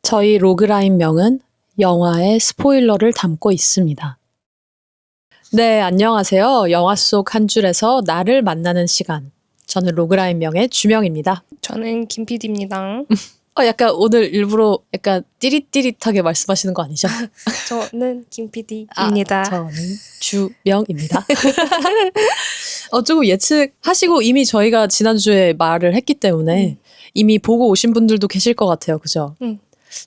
저희 로그라인명은 영화의 스포일러를 담고 있습니다. 네, 안녕하세요. 영화 속 한 줄에서 나를 만나는 시간. 저는 로그라인명의 주명입니다. 저는 김PD입니다. 약간 오늘 일부러 약간 띠릿띠릿하게 말씀하시는 거 아니죠? 저는 김PD입니다. 저는 주명입니다. 조금 예측하시고 이미 저희가 지난주에 말을 했기 때문에 이미 보고 오신 분들도 계실 것 같아요. 그죠?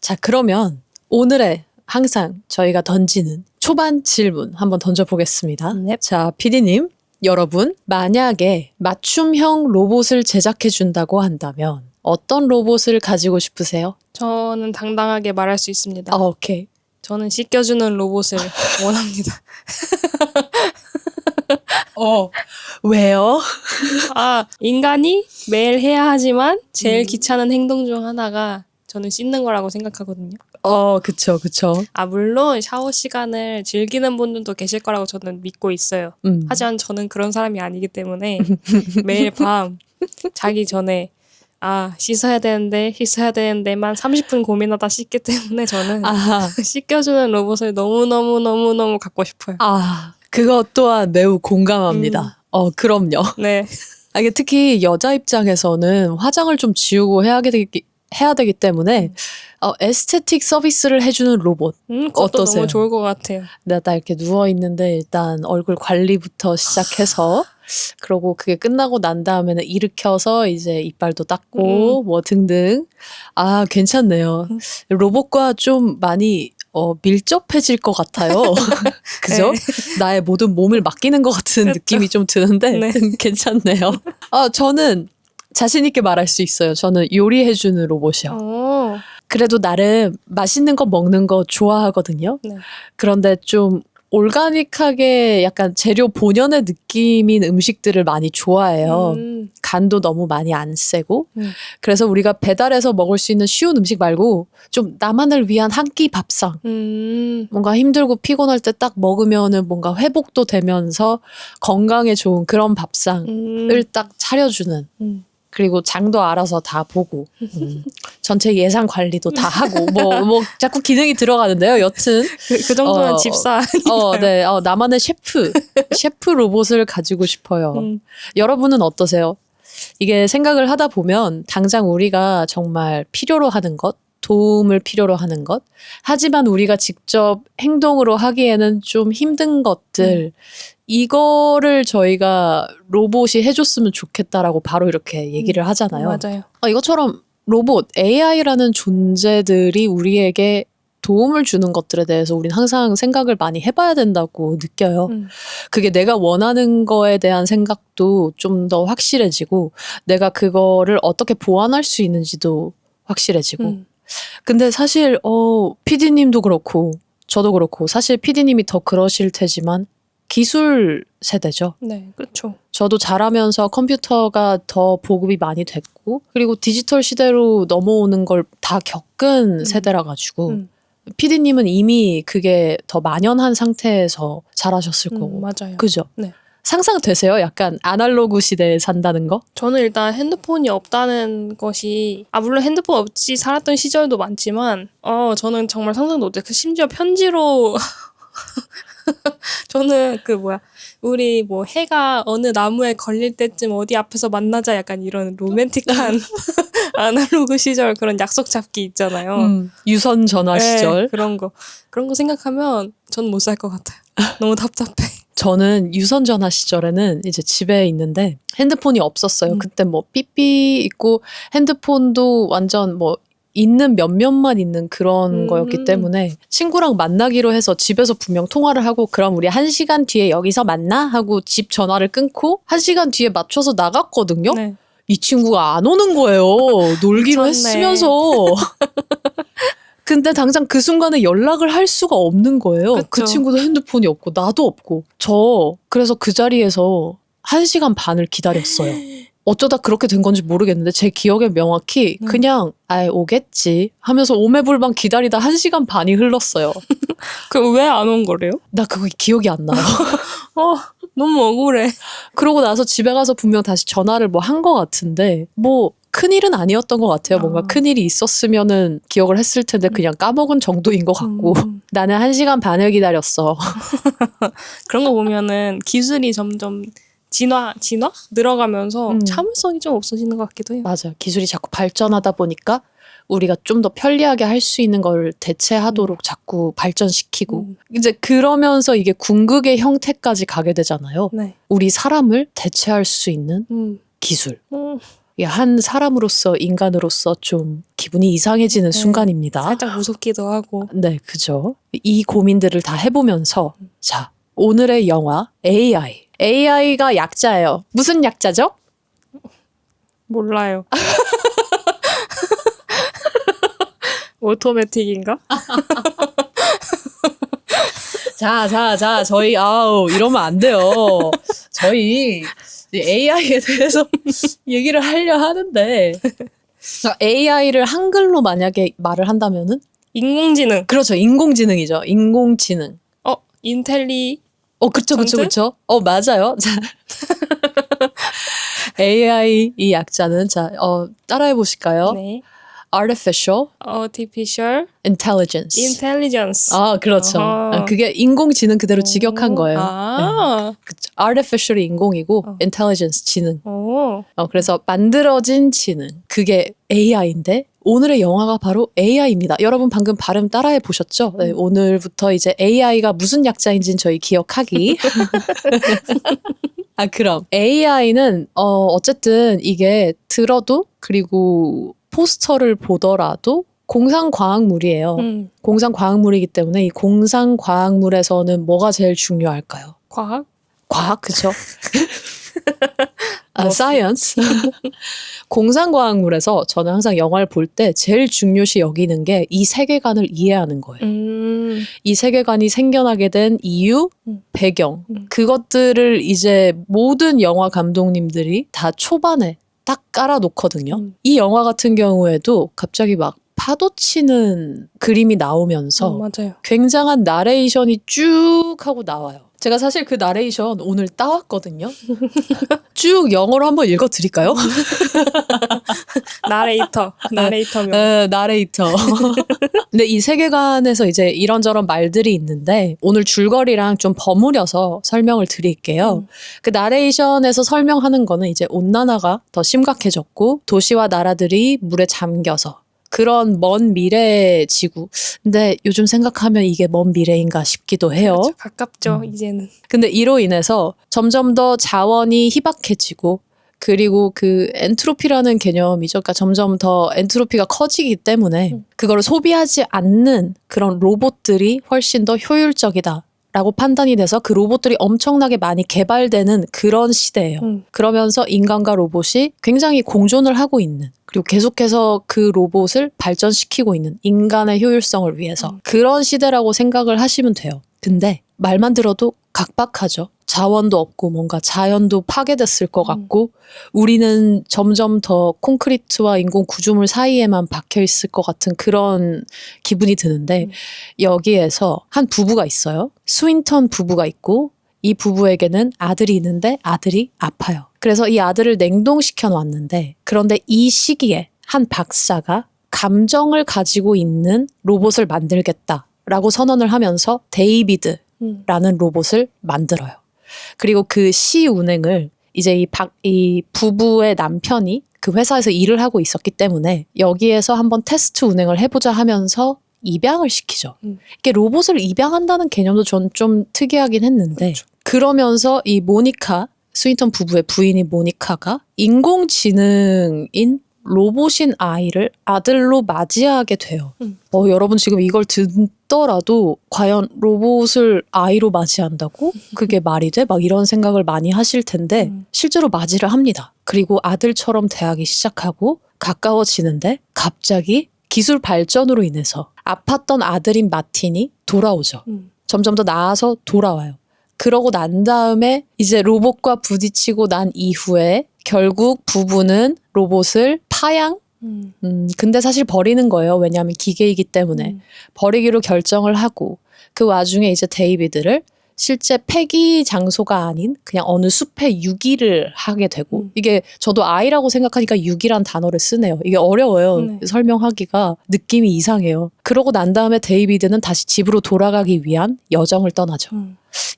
자, 그러면 오늘의 항상 저희가 던지는 초반 질문 한번 던져보겠습니다. 네. 자, PD님, 여러분, 만약에 맞춤형 로봇을 제작해준다고 한다면 어떤 로봇을 가지고 싶으세요? 저는 당당하게 말할 수 있습니다. 오케이. 저는 씻겨주는 로봇을 원합니다. 왜요? 인간이 매일 해야 하지만 제일 귀찮은 행동 중 하나가 저는 씻는 거라고 생각하거든요. 그쵸. 물론 샤워 시간을 즐기는 분들도 계실 거라고 저는 믿고 있어요. 하지만 저는 그런 사람이 아니기 때문에 매일 밤 자기 전에 씻어야 되는데만 30분 고민하다 씻기 때문에 저는 씻겨주는 로봇을 너무너무 갖고 싶어요. 그것 또한 매우 공감합니다. 그럼요. 네. 이게 특히 여자 입장에서는 화장을 좀 지우고 해야 되기 때문에 에스테틱 서비스를 해주는 로봇 그것도 어떠세요? 너무 좋을 것 같아요. 나 이렇게 누워있는데 일단 얼굴 관리부터 시작해서 그러고 그게 끝나고 난 다음에는 일으켜서 이제 이빨도 닦고 뭐 등등. 괜찮네요. 로봇과 좀 많이 밀접해질 것 같아요. 그죠? 네. 나의 모든 몸을 맡기는 것 같은 그렇죠. 느낌이 좀 드는데 네. 괜찮네요. 저는 자신 있게 말할 수 있어요. 저는 요리해주는 로봇이요. 그래도 나름 맛있는 거 먹는 거 좋아하거든요. 네. 그런데 좀 올가닉하게 약간 재료 본연의 느낌인 음식들을 많이 좋아해요. 간도 너무 많이 안 세고. 그래서 우리가 배달해서 먹을 수 있는 쉬운 음식 말고 좀 나만을 위한 한 끼 밥상. 뭔가 힘들고 피곤할 때 딱 먹으면은 뭔가 회복도 되면서 건강에 좋은 그런 밥상을 딱 차려주는. 그리고 장도 알아서 다 보고 전체 예산 관리도 다 하고 뭐 자꾸 기능이 들어가는데요. 여튼 그 정도는 집사 아닌가요? 네. 나만의 셰프 로봇을 가지고 싶어요. 여러분은 어떠세요? 이게 생각을 하다 보면 당장 우리가 정말 필요로 하는 것, 도움을 필요로 하는 것, 하지만 우리가 직접 행동으로 하기에는 좀 힘든 것들, 이거를 저희가 로봇이 해줬으면 좋겠다라고 바로 이렇게 얘기를 하잖아요. 맞아요. 이것처럼 로봇, AI라는 존재들이 우리에게 도움을 주는 것들에 대해서 우린 항상 생각을 많이 해봐야 된다고 느껴요. 그게 내가 원하는 거에 대한 생각도 좀 더 확실해지고 내가 그거를 어떻게 보완할 수 있는지도 확실해지고 근데 사실 PD님도 그렇고 저도 그렇고 사실 PD님이 더 그러실 테지만 기술 세대죠. 네, 그렇죠. 저도 자라면서 컴퓨터가 더 보급이 많이 됐고 그리고 디지털 시대로 넘어오는 걸 다 겪은 세대라 가지고 PD님은 이미 그게 더 만연한 상태에서 자라셨을 거고. 맞아요. 그죠? 네. 상상되세요? 약간 아날로그 시대에 산다는 거? 저는 일단 핸드폰이 없다는 것이 물론 핸드폰 없이 살았던 시절도 많지만 저는 정말 상상도 못해요. 심지어 편지로 저는 우리 뭐 해가 어느 나무에 걸릴 때쯤 어디 앞에서 만나자 약간 이런 로맨틱한 아날로그 시절 그런 약속 잡기 있잖아요. 유선 전화 시절. 네, 그런 거 생각하면 전 못 살 것 같아요. 너무 답답해. 저는 유선 전화 시절에는 이제 집에 있는데 핸드폰이 없었어요. 그때 뭐 삐삐 있고 핸드폰도 완전 뭐 있는 몇몇만 있는 그런 거였기 때문에 친구랑 만나기로 해서 집에서 분명 통화를 하고 그럼 우리 1시간 뒤에 여기서 만나? 하고 집 전화를 끊고 1시간 뒤에 맞춰서 나갔거든요. 네. 이 친구가 안 오는 거예요. 놀기로 미쳤네. 했으면서. 근데 당장 그 순간에 연락을 할 수가 없는 거예요. 그쵸. 그 친구도 핸드폰이 없고 나도 없고. 그래서 그 자리에서 1시간 반을 기다렸어요. 어쩌다 그렇게 된 건지 모르겠는데 제 기억에 명확히 그냥 오겠지 하면서 오매불만 기다리다 1시간 반이 흘렀어요. 그 왜 안 온 거래요? 나 그거 기억이 안 나요. 너무 억울해. 그러고 나서 집에 가서 분명 다시 전화를 뭐 한 거 같은데 뭐 큰일은 아니었던 것 같아요. 뭔가 아. 큰일이 있었으면은 기억을 했을 텐데 그냥 까먹은 정도인 것 같고 나는 1시간 반을 기다렸어. 그런 거 보면은 기술이 점점 진화 늘어가면서 참을성이 좀 없어지는 것 같기도 해요. 맞아요. 기술이 자꾸 발전하다 보니까 우리가 좀 더 편리하게 할 수 있는 걸 대체하도록 자꾸 발전시키고 이제 그러면서 이게 궁극의 형태까지 가게 되잖아요. 네. 우리 사람을 대체할 수 있는 기술. 한 사람으로서 인간으로서 좀 기분이 이상해지는 순간입니다. 살짝 무섭기도 하고. 네, 그죠. 이 고민들을 다 해보면서 자, 오늘의 영화 AI. AI가 약자예요. 무슨 약자죠? 몰라요. 오토매틱인가? 자, 저희 이러면 안 돼요. 저희 AI에 대해서 얘기를 하려 하는데 AI를 한글로 만약에 말을 한다면은 인공지능. 그렇죠. 인공지능이죠. 인공지능. 인텔리. 그쵸. 맞아요. 자. AI 이 약자는 따라해 보실까요? 네. Artificial Artificial Intelligence. Intelligence. 그렇죠. 그게 인공지능 그대로 직역한 거예요. 아. 그쵸. Artificial이 인공이고 Intelligence 지능. 오. 그래서 만들어진 지능. 그게 AI인데 오늘의 영화가 바로 AI입니다. 여러분 방금 발음 따라해 보셨죠? 네, 오늘부터 이제 AI가 무슨 약자인지는 저희 기억하기. 그럼 AI는 어쨌든 이게 들어도 그리고 포스터를 보더라도 공상과학물이에요. 공상과학물이기 때문에 이 공상과학물에서는 뭐가 제일 중요할까요? 과학, 그쵸? 사이언스. 공상과학물에서 저는 항상 영화를 볼 때 제일 중요시 여기는 게 이 세계관을 이해하는 거예요. 이 세계관이 생겨나게 된 이유, 배경, 그것들을 이제 모든 영화 감독님들이 다 초반에 딱 깔아놓거든요. 이 영화 같은 경우에도 갑자기 막 파도 치는 그림이 나오면서 맞아요. 굉장한 나레이션이 쭉 하고 나와요. 제가 사실 그 나레이션 오늘 따왔거든요. 쭉 영어로 한번 읽어드릴까요? 나레이터명. 나레이터. 근데 이 세계관에서 이제 이런저런 말들이 있는데 오늘 줄거리랑 좀 버무려서 설명을 드릴게요. 그 나레이션에서 설명하는 거는 이제 온난화가 더 심각해졌고 도시와 나라들이 물에 잠겨서 그런 먼 미래의 지구. 근데 요즘 생각하면 이게 먼 미래인가 싶기도 해요. 그렇죠. 가깝죠, 이제는. 근데 이로 인해서 점점 더 자원이 희박해지고 그리고 그 엔트로피라는 개념이죠. 그러니까 점점 더 엔트로피가 커지기 때문에 그거를 소비하지 않는 그런 로봇들이 훨씬 더 효율적이다. 라고 판단이 돼서 그 로봇들이 엄청나게 많이 개발되는 그런 시대예요. 그러면서 인간과 로봇이 굉장히 공존을 하고 있는 그리고 계속해서 그 로봇을 발전시키고 있는 인간의 효율성을 위해서 그런 시대라고 생각을 하시면 돼요. 근데 말만 들어도 각박하죠. 자원도 없고 뭔가 자연도 파괴됐을 것 같고 우리는 점점 더 콘크리트와 인공 구조물 사이에만 박혀 있을 것 같은 그런 기분이 드는데 여기에서 한 부부가 있어요. 스윈턴 부부가 있고 이 부부에게는 아들이 있는데 아들이 아파요. 그래서 이 아들을 냉동시켜 놨는데 그런데 이 시기에 한 박사가 감정을 가지고 있는 로봇을 만들겠다라고 선언을 하면서 데이비드라는 로봇을 만들어요. 그리고 그 시 운행을 이제 이 부부의 남편이 그 회사에서 일을 하고 있었기 때문에 여기에서 한번 테스트 운행을 해보자 하면서 입양을 시키죠. 이게 로봇을 입양한다는 개념도 전 좀 특이하긴 했는데 그렇죠. 그러면서 이 모니카, 스윈턴 부부의 부인이 모니카가 인공지능인 로봇인 아이를 아들로 맞이하게 돼요. 여러분 지금 이걸 듣더라도 과연 로봇을 아이로 맞이한다고? 그게 말이 돼? 막 이런 생각을 많이 하실 텐데 실제로 맞이를 합니다. 그리고 아들처럼 대하기 시작하고 가까워지는데 갑자기 기술 발전으로 인해서 아팠던 아들인 마틴이 돌아오죠. 점점 더 나아서 돌아와요. 그러고 난 다음에 이제 로봇과 부딪히고 난 이후에 결국 부부는 로봇을 파양? 근데 사실 버리는 거예요. 왜냐하면 기계이기 때문에. 버리기로 결정을 하고 그 와중에 이제 데이비드를 실제 폐기 장소가 아닌 그냥 어느 숲에 유기를 하게 되고 이게 저도 아이라고 생각하니까 유기란 단어를 쓰네요. 이게 어려워요. 설명하기가 느낌이 이상해요. 그러고 난 다음에 데이비드는 다시 집으로 돌아가기 위한 여정을 떠나죠.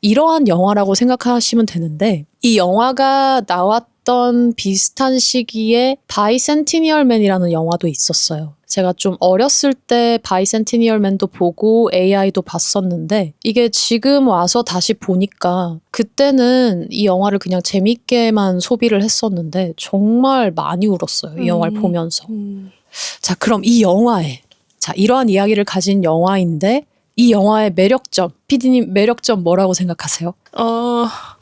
이러한 영화라고 생각하시면 되는데 이 영화가 나왔던 비슷한 시기에 바이센티니얼 맨이라는 영화도 있었어요. 제가 좀 어렸을 때 바이센티니얼 맨도 보고 AI도 봤었는데 이게 지금 와서 다시 보니까 그때는 이 영화를 그냥 재밌게만 소비를 했었는데 정말 많이 울었어요. 이 영화를 보면서. 자, 그럼 이 영화에 이러한 이야기를 가진 영화인데 이 영화의 매력점, PD님 매력점 뭐라고 생각하세요?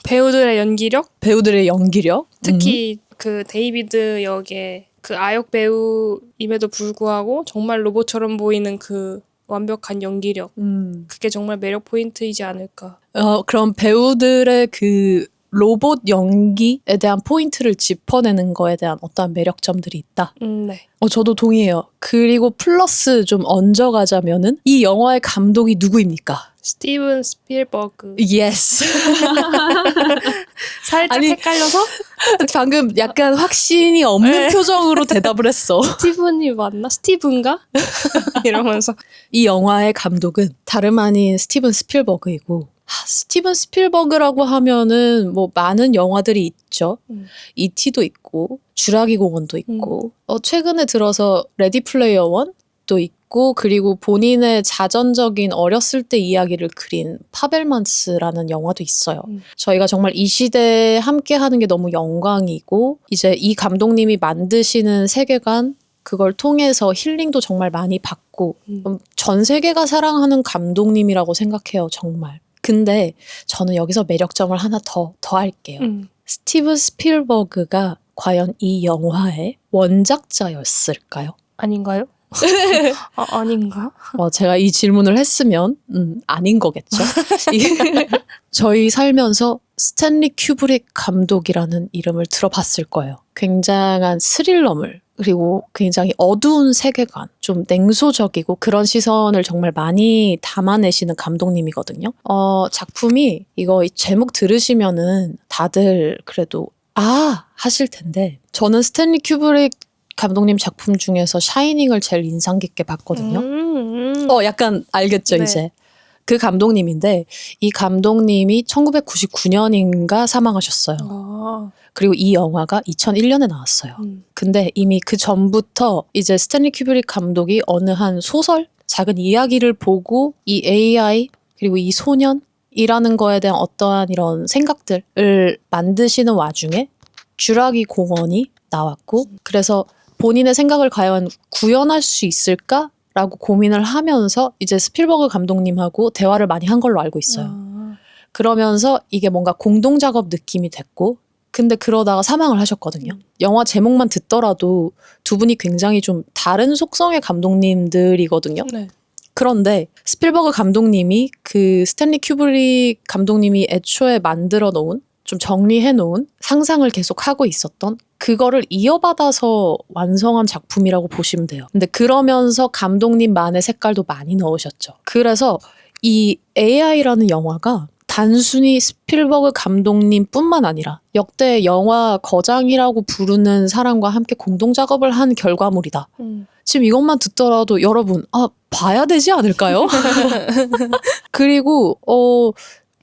배우들의 연기력? 배우들의 연기력? 특히 그 데이비드 역의 그 아역 배우임에도 불구하고 정말 로봇처럼 보이는 그 완벽한 연기력. 그게 정말 매력 포인트이지 않을까. 그럼 배우들의 그 로봇 연기에 대한 포인트를 짚어내는 거에 대한 어떠한 매력점들이 있다. 네. 저도 동의해요. 그리고 플러스 좀 얹어가자면은 이 영화의 감독이 누구입니까? 스티븐 스필버그. 예스. 살짝 헷갈려서 방금 약간 확신이 없는 표정으로 대답을 했어. 스티븐이 맞나? 스티븐가? 이러면서. 이 영화의 감독은 다름 아닌 스티븐 스필버그이고 스티븐 스필버그라고 하면은 뭐 많은 영화들이 있죠. E.T.도 있고 주라기 공원도 있고 최근에 들어서 레디 플레이어 원도 있고 그리고 본인의 자전적인 어렸을 때 이야기를 그린 파벨만스라는 영화도 있어요. 저희가 정말 이 시대에 함께 하는 게 너무 영광이고 이제 이 감독님이 만드시는 세계관 그걸 통해서 힐링도 정말 많이 받고 전 세계가 사랑하는 감독님이라고 생각해요. 정말. 근데 저는 여기서 매력점을 하나 더 할게요. 스티븐 스필버그가 과연 이 영화의 원작자였을까요? 아닌가요? 아닌가? 제가 이 질문을 했으면 아닌 거겠죠. 저희 살면서 스탠리 큐브릭 감독이라는 이름을 들어봤을 거예요. 굉장한 스릴러물 그리고 굉장히 어두운 세계관, 좀 냉소적이고 그런 시선을 정말 많이 담아내시는 감독님이거든요. 작품이 이거 제목 들으시면은 다들 그래도 하실 텐데 저는 스탠리 큐브릭 감독님 작품 중에서 샤이닝을 제일 인상 깊게 봤거든요. 약간 알겠죠, 네. 이제. 그 감독님인데 이 감독님이 1999년인가 사망하셨어요. 그리고 이 영화가 2001년에 나왔어요. 근데 이미 그 전부터 이제 스탠리 큐브릭 감독이 어느 한 소설, 작은 이야기를 보고 이 AI 그리고 이 소년이라는 거에 대한 어떠한 이런 생각들을 만드시는 와중에 주라기 공원이 나왔고 그래서 본인의 생각을 과연 구현할 수 있을까? 라고 고민을 하면서 이제 스필버그 감독님하고 대화를 많이 한 걸로 알고 있어요. 그러면서 이게 뭔가 공동작업 느낌이 됐고 근데 그러다가 사망을 하셨거든요. 영화 제목만 듣더라도 두 분이 굉장히 좀 다른 속성의 감독님들이거든요. 네. 그런데 스필버그 감독님이 그 스탠리 큐브릭 감독님이 애초에 만들어 놓은 좀 정리해 놓은 상상을 계속 하고 있었던 그거를 이어받아서 완성한 작품이라고 보시면 돼요. 근데 그러면서 감독님만의 색깔도 많이 넣으셨죠. 그래서 이 AI라는 영화가 단순히 스필버그 감독님뿐만 아니라 역대 영화 거장이라고 부르는 사람과 함께 공동작업을 한 결과물이다. 지금 이것만 듣더라도 여러분 봐야 되지 않을까요? 그리고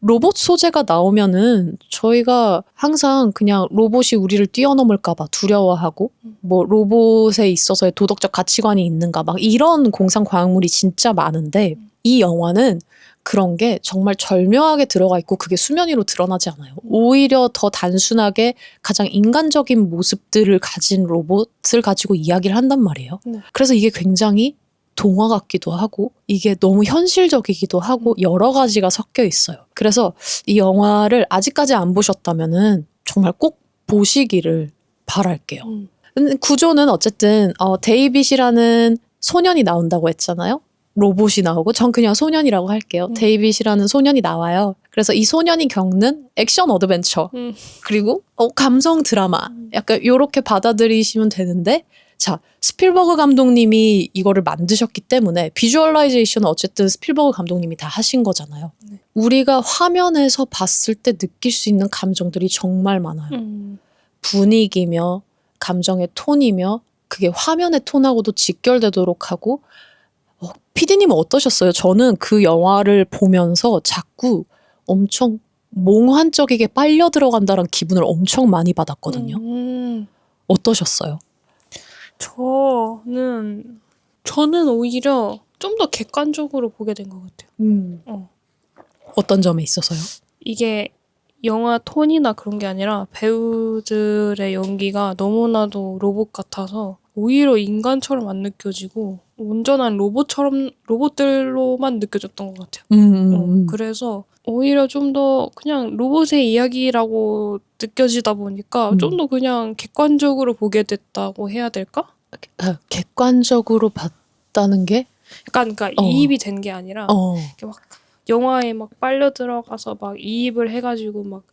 로봇 소재가 나오면은 저희가 항상 그냥 로봇이 우리를 뛰어넘을까봐 두려워하고 뭐 로봇에 있어서의 도덕적 가치관이 있는가 막 이런 공상과학물이 진짜 많은데 이 영화는 그런 게 정말 절묘하게 들어가 있고 그게 수면 위로 드러나지 않아요. 오히려 더 단순하게 가장 인간적인 모습들을 가진 로봇을 가지고 이야기를 한단 말이에요. 그래서 이게 굉장히 동화 같기도 하고 이게 너무 현실적이기도 하고 여러 가지가 섞여 있어요. 그래서 이 영화를 아직까지 안 보셨다면은 정말 꼭 보시기를 바랄게요. 근데 구조는 어쨌든 데이빗이라는 소년이 나온다고 했잖아요. 로봇이 나오고 전 그냥 소년이라고 할게요. 데이빗이라는 소년이 나와요. 그래서 이 소년이 겪는 액션 어드벤처 그리고 감성 드라마 약간 이렇게 받아들이시면 되는데 자, 스필버그 감독님이 이거를 만드셨기 때문에 비주얼라이제이션은 어쨌든 스필버그 감독님이 다 하신 거잖아요. 우리가 화면에서 봤을 때 느낄 수 있는 감정들이 정말 많아요. 분위기며 감정의 톤이며 그게 화면의 톤하고도 직결되도록 하고 PD님은 어떠셨어요? 저는 그 영화를 보면서 자꾸 엄청 몽환적이게 빨려 들어간다는 기분을 엄청 많이 받았거든요. 어떠셨어요? 저는 오히려 좀 더 객관적으로 보게 된 것 같아요. 어떤 점에 있어서요? 이게 영화 톤이나 그런 게 아니라 배우들의 연기가 너무나도 로봇 같아서 오히려 인간처럼 안 느껴지고 온전한 로봇들로만 느껴졌던 것 같아요. 그래서 오히려 좀 더 그냥 로봇의 이야기라고 느껴지다 보니까 좀 더 그냥 객관적으로 보게 됐다고 해야 될까? 객관적으로 봤다는 게? 그러니까 이입이 된 게 아니라 이렇게 막 영화에 막 빨려 들어가서 막 이입을 해가지고 막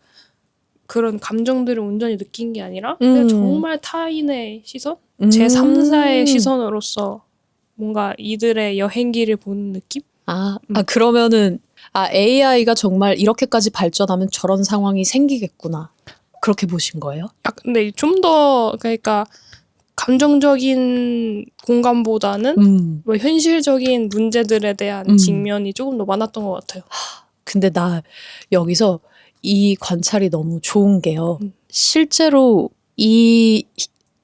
그런 감정들을 온전히 느낀 게 아니라 그냥 정말 타인의 시선? 제3자의 시선으로서 뭔가 이들의 여행기를 보는 느낌? 그러면은 AI가 정말 이렇게까지 발전하면 저런 상황이 생기겠구나. 그렇게 보신 거예요? 근데 좀 더 그러니까 감정적인 공감보다는 뭐 현실적인 문제들에 대한 직면이 조금 더 많았던 것 같아요. 근데 나 여기서 이 관찰이 너무 좋은 게요. 실제로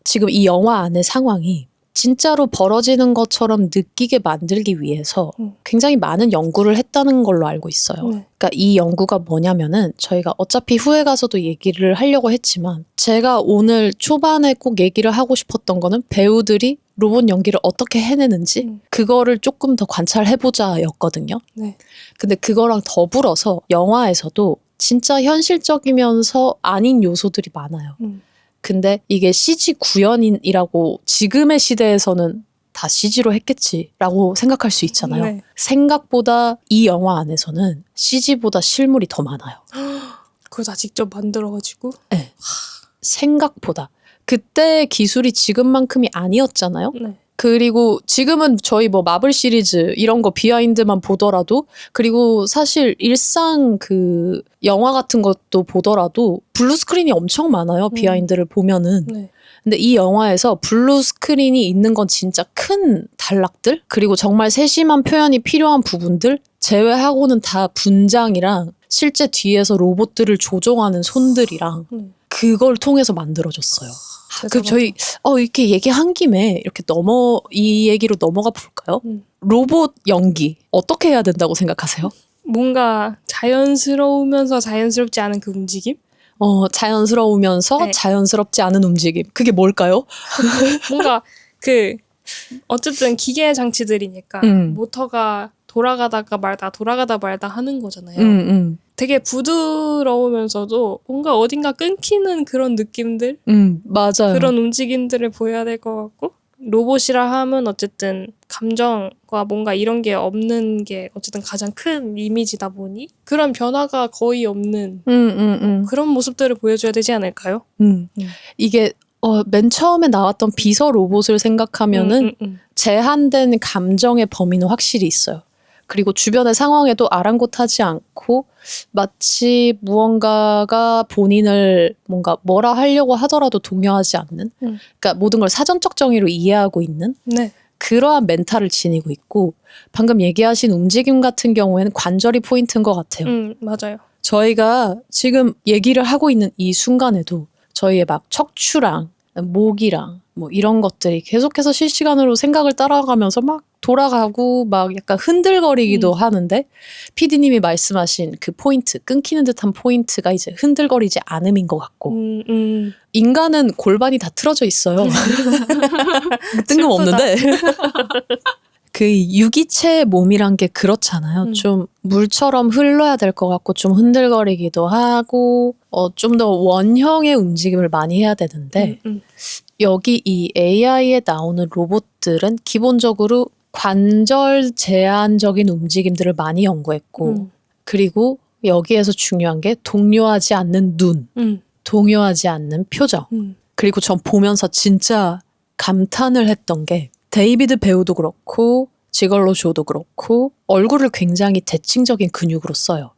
지금 이 영화 안의 상황이 진짜로 벌어지는 것처럼 느끼게 만들기 위해서 굉장히 많은 연구를 했다는 걸로 알고 있어요. 그러니까 이 연구가 뭐냐면은 저희가 어차피 후에 가서도 얘기를 하려고 했지만 제가 오늘 초반에 꼭 얘기를 하고 싶었던 거는 배우들이 로봇 연기를 어떻게 해내는지 그거를 조금 더 관찰해보자 였거든요. 근데 그거랑 더불어서 영화에서도 진짜 현실적이면서 아닌 요소들이 많아요. 근데 이게 CG 구현이라고 지금의 시대에서는 다 CG로 했겠지라고 생각할 수 있잖아요. 생각보다 이 영화 안에서는 CG보다 실물이 더 많아요. 그거 다 직접 만들어가지고? 네. 생각보다. 그때 기술이 지금만큼이 아니었잖아요. 그리고 지금은 저희 뭐 마블 시리즈 이런 거 비하인드만 보더라도 그리고 사실 일상 그 영화 같은 것도 보더라도 블루 스크린이 엄청 많아요. 비하인드를 보면은. 근데 이 영화에서 블루 스크린이 있는 건 진짜 큰 단락들 그리고 정말 세심한 표현이 필요한 부분들 제외하고는 다 분장이랑 실제 뒤에서 로봇들을 조종하는 손들이랑 그걸 통해서 만들어졌어요. 그럼 저희 이렇게 얘기한 김에 이렇게 이 얘기로 넘어가 볼까요? 로봇 연기 어떻게 해야 된다고 생각하세요? 뭔가 자연스러우면서 자연스럽지 않은 그 움직임? 자연스러우면서 자연스럽지 않은 움직임. 그게 뭘까요? 뭔가 어쨌든 기계 장치들이니까 모터가 돌아가다가 말다 하는 거잖아요. 되게 부드러우면서도 뭔가 어딘가 끊기는 그런 느낌들? 맞아요. 그런 움직임들을 보여야 될 것 같고 로봇이라 하면 어쨌든 감정과 뭔가 이런 게 없는 게 어쨌든 가장 큰 이미지다 보니 그런 변화가 거의 없는 그런 모습들을 보여줘야 되지 않을까요? 이게 맨 처음에 나왔던 비서 로봇을 생각하면은 제한된 감정의 범위는 확실히 있어요. 그리고 주변의 상황에도 아랑곳하지 않고 마치 무언가가 본인을 뭐라 하려고 하더라도 동요하지 않는 그러니까 모든 걸 사전적 정의로 이해하고 있는 그러한 멘탈을 지니고 있고 방금 얘기하신 움직임 같은 경우에는 관절이 포인트인 것 같아요. 맞아요. 저희가 지금 얘기를 하고 있는 이 순간에도 저희의 막 척추랑 목이랑 뭐 이런 것들이 계속해서 실시간으로 생각을 따라가면서 막 돌아가고 막 약간 흔들거리기도 하는데 PD님이 말씀하신 그 포인트, 끊기는 듯한 포인트가 이제 흔들거리지 않음인 것 같고 인간은 골반이 다 틀어져 있어요. 뜬금없는데 그 유기체의 몸이란 게 그렇잖아요. 좀 물처럼 흘러야 될 것 같고 좀 흔들거리기도 하고 좀 더 원형의 움직임을 많이 해야 되는데 여기 이 AI에 나오는 로봇들은 기본적으로 관절 제한적인 움직임들을 많이 연구했고 그리고 여기에서 중요한 게 동요하지 않는 눈, 동요하지 않는 표정 그리고 전 보면서 진짜 감탄을 했던 게 데이비드 배우도 그렇고 지걸로 조도 그렇고 얼굴을 굉장히 대칭적인 근육으로 써요.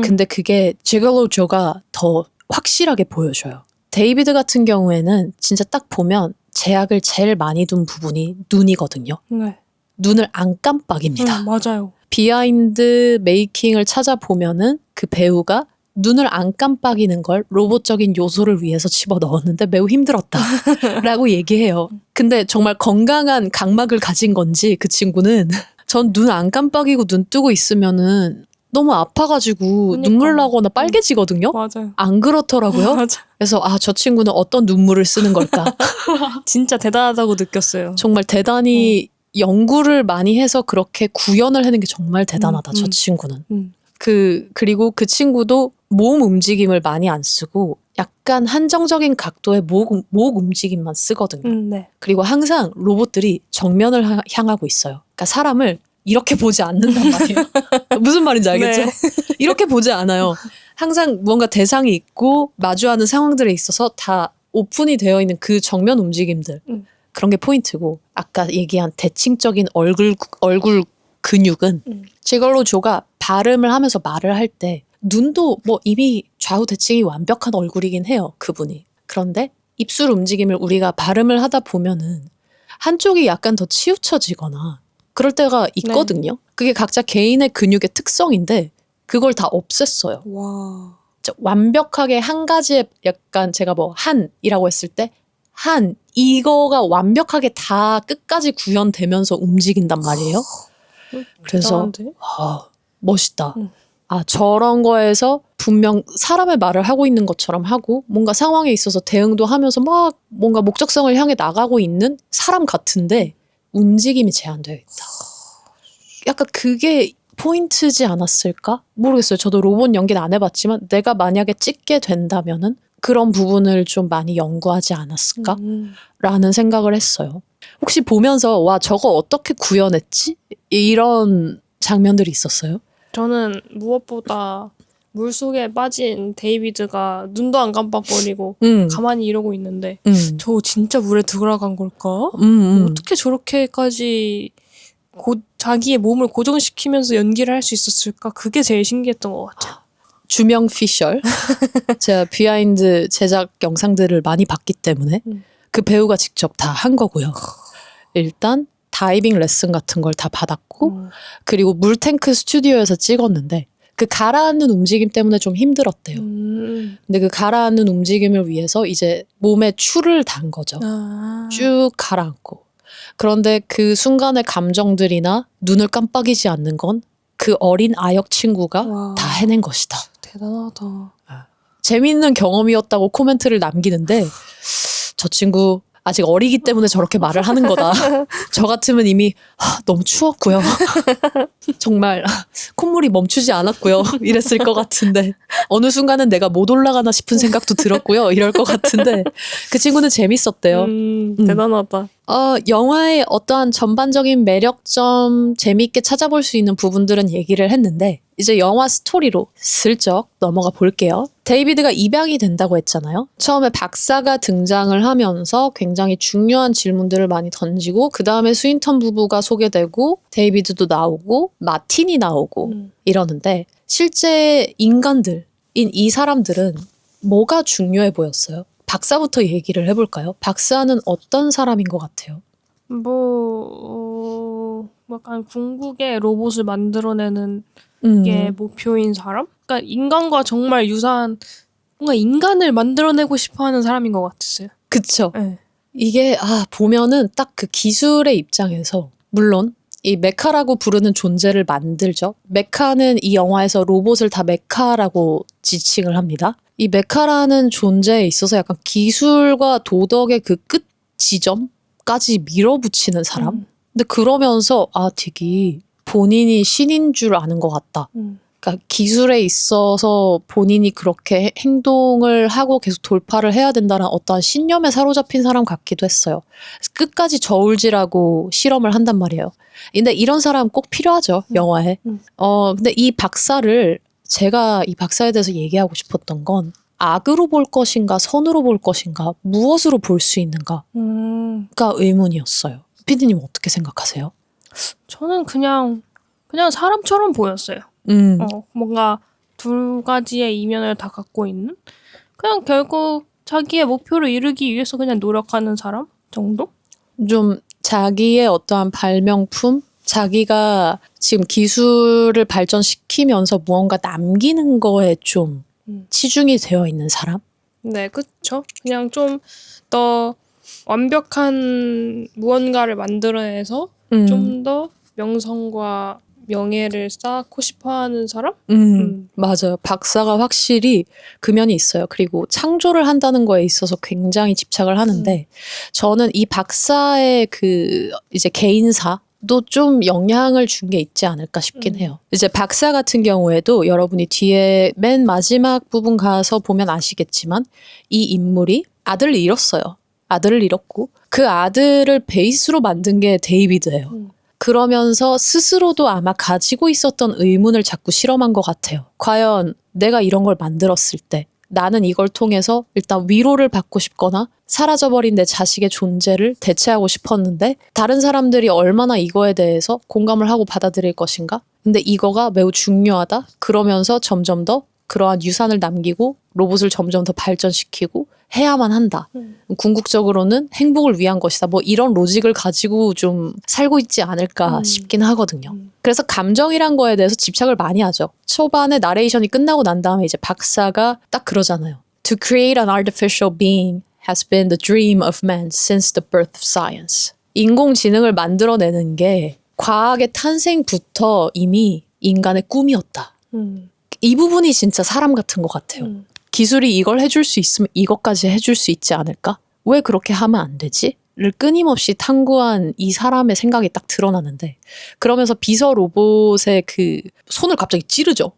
근데 그게 지걸로 조가 더 확실하게 보여줘요. 데이비드 같은 경우에는 진짜 딱 보면 제약을 제일 많이 둔 부분이 눈이거든요. 네. 눈을 안 깜빡입니다. 맞아요. 비하인드 메이킹을 찾아보면은 그 배우가 눈을 안 깜빡이는 걸 로봇적인 요소를 위해서 집어넣었는데 매우 힘들었다라고 얘기해요. 근데 정말 건강한 각막을 가진 건지 그 친구는 전 눈 안 깜빡이고 눈 뜨고 있으면은 너무 아파가지고 그러니까. 눈물 나거나 빨개지거든요. 맞아요. 안 그렇더라고요. 맞아. 그래서 저 친구는 어떤 눈물을 쓰는 걸까? 진짜 대단하다고 느꼈어요. 정말 대단히 연구를 많이 해서 그렇게 구현을 하는 게 정말 대단하다. 저 친구는. 그리고 그 친구도 몸 움직임을 많이 안 쓰고 약간 한정적인 각도의 목 움직임만 쓰거든요. 네. 그리고 항상 로봇들이 정면을 향하고 있어요. 그러니까 사람을 이렇게 보지 않는단 말이에요. 무슨 말인지 알겠죠? 네. 이렇게 보지 않아요. 항상 뭔가 대상이 있고 마주하는 상황들에 있어서 다 오픈이 되어 있는 그 정면 움직임들. 그런 게 포인트고 아까 얘기한 대칭적인 얼굴 근육은 지걸로 조가 발음을 하면서 말을 할 때 눈도 뭐 이미 좌우 대칭이 완벽한 얼굴이긴 해요. 그분이. 그런데 입술 움직임을 우리가 발음을 하다 보면은 한쪽이 약간 더 치우쳐지거나 그럴 때가 있거든요. 네. 그게 각자 개인의 근육의 특성인데 그걸 다 없앴어요. 와. 완벽하게 한 가지에 약간 제가 뭐 한이라고 했을 때 이거가 완벽하게 다 끝까지 구현되면서 움직인단 말이에요. 그래서 멋있다. 저런 거에서 분명 사람의 말을 하고 있는 것처럼 하고 뭔가 상황에 있어서 대응도 하면서 막 뭔가 목적성을 향해 나가고 있는 사람 같은데 움직임이 제한되어 있다. 약간 그게 포인트지 않았을까? 모르겠어요. 저도 로봇 연기는 안 해봤지만 내가 만약에 찍게 된다면은 그런 부분을 좀 많이 연구하지 않았을까? 라는 생각을 했어요. 혹시 보면서 와 저거 어떻게 구현했지? 이런 장면들이 있었어요? 저는 무엇보다 물속에 빠진 데이비드가 눈도 안 깜빡거리고 가만히 이러고 있는데 저 진짜 물에 들어간 걸까? 어떻게 저렇게까지 자기의 몸을 고정시키면서 연기를 할 수 있었을까? 그게 제일 신기했던 것 같아요. 주명 피셜. 제가 비하인드 제작 영상들을 많이 봤기 때문에 그 배우가 직접 다 한 거고요. 일단 다이빙 레슨 같은 걸 다 받았고 그리고 물탱크 스튜디오에서 찍었는데 그 가라앉는 움직임 때문에 좀 힘들었대요. 근데 그 가라앉는 움직임을 위해서 이제 몸에 추를 단 거죠. 쭉 가라앉고. 그런데 그 순간의 감정들이나 눈을 깜빡이지 않는 건 그 어린 아역 친구가 다 해낸 것이다. 대단하다. 재미있는 경험이었다고 코멘트를 남기는데 저 친구 아직 어리기 때문에 저렇게 말을 하는 거다. 저 같으면 이미 너무 추웠고요. 정말 콧물이 멈추지 않았고요. 이랬을 것 같은데 어느 순간은 내가 못 올라가나 싶은 생각도 들었고요. 이럴 것 같은데 그 친구는 재밌었대요. 대단하다. 영화의 어떠한 전반적인 매력점 재미있게 찾아볼 수 있는 부분들은 얘기를 했는데 이제 영화 스토리로 슬쩍 넘어가 볼게요. 데이비드가 입양이 된다고 했잖아요. 처음에 박사가 등장을 하면서 굉장히 중요한 질문들을 많이 던지고 그 다음에 스윈턴 부부가 소개되고 데이비드도 나오고 마틴이 나오고 이러는데 실제 인간들인 이 사람들은 뭐가 중요해 보였어요? 박사부터 얘기를 해볼까요? 박사는 어떤 사람인 것 같아요? 약간 궁극의 로봇을 만들어내는 게 목표인 사람? 그러니까 인간과 정말 유사한 뭔가 인간을 만들어내고 싶어하는 사람인 것 같았어요. 그쵸? 네. 이게 보면은 딱 그 기술의 입장에서 물론 이 메카라고 부르는 존재를 만들죠. 메카는 이 영화에서 로봇을 다 메카라고 지칭을 합니다. 이 메카라는 존재에 있어서 약간 기술과 도덕의 그 끝 지점까지 밀어붙이는 사람? 근데 그러면서 되게 본인이 신인 줄 아는 것 같다. 그러니까 기술에 있어서 본인이 그렇게 행동을 하고 계속 돌파를 해야 된다는 어떠한 신념에 사로잡힌 사람 같기도 했어요. 끝까지 저울질하고 실험을 한단 말이에요. 근데 이런 사람 꼭 필요하죠, 영화에. 근데 이 박사를 제가 이 박사에 대해서 얘기하고 싶었던 건 악으로 볼 것인가 선으로 볼 것인가 무엇으로 볼 수 있는가가 의문이었어요. 피디님 어떻게 생각하세요? 저는 그냥 사람처럼 보였어요. 뭔가 두 가지의 이면을 다 갖고 있는? 그냥 결국 자기의 목표를 이루기 위해서 그냥 노력하는 사람 정도? 좀 자기의 어떠한 발명품, 자기가 지금 기술을 발전시키면서 무언가 남기는 거에 좀 치중이 되어 있는 사람? 네, 그쵸. 그냥 좀 더 완벽한 무언가를 만들어내서 좀 더 명성과 명예를 쌓고 싶어하는 사람? 맞아요. 박사가 확실히 그 면이 있어요. 그리고 창조를 한다는 거에 있어서 굉장히 집착을 하는데 저는 이 박사의 그 이제 개인사도 좀 영향을 준 게 있지 않을까 싶긴 해요. 이제 박사 같은 경우에도 여러분이 뒤에 맨 마지막 부분 가서 보면 아시겠지만 이 인물이 아들을 잃었어요. 아들을 잃었고 그 아들을 베이스로 만든 게 데이비드예요. 그러면서 스스로도 아마 가지고 있었던 의문을 자꾸 실험한 것 같아요. 과연 내가 이런 걸 만들었을 때 나는 이걸 통해서 일단 위로를 받고 싶거나 사라져버린 내 자식의 존재를 대체하고 싶었는데 다른 사람들이 얼마나 이거에 대해서 공감을 하고 받아들일 것인가? 근데 이거가 매우 중요하다. 그러면서 점점 더 그러한 유산을 남기고 로봇을 점점 더 발전시키고 해야만 한다. 궁극적으로는 행복을 위한 것이다. 뭐 이런 로직을 가지고 좀 살고 있지 않을까 싶긴 하거든요. 그래서 감정이란 거에 대해서 집착을 많이 하죠. 초반에 나레이션이 끝나고 난 다음에 이제 박사가 딱 그러잖아요. To create an artificial being has been the dream of man since the birth of science. 인공지능을 만들어내는 게 과학의 탄생부터 이미 인간의 꿈이었다. 이 부분이 진짜 사람 같은 것 같아요. 기술이 이걸 해줄 수 있으면 이것까지 해줄 수 있지 않을까? 왜 그렇게 하면 안 되지? 를 끊임없이 탐구한 이 사람의 생각이 딱 드러나는데 그러면서 비서 로봇의 그 손을 갑자기 찌르죠.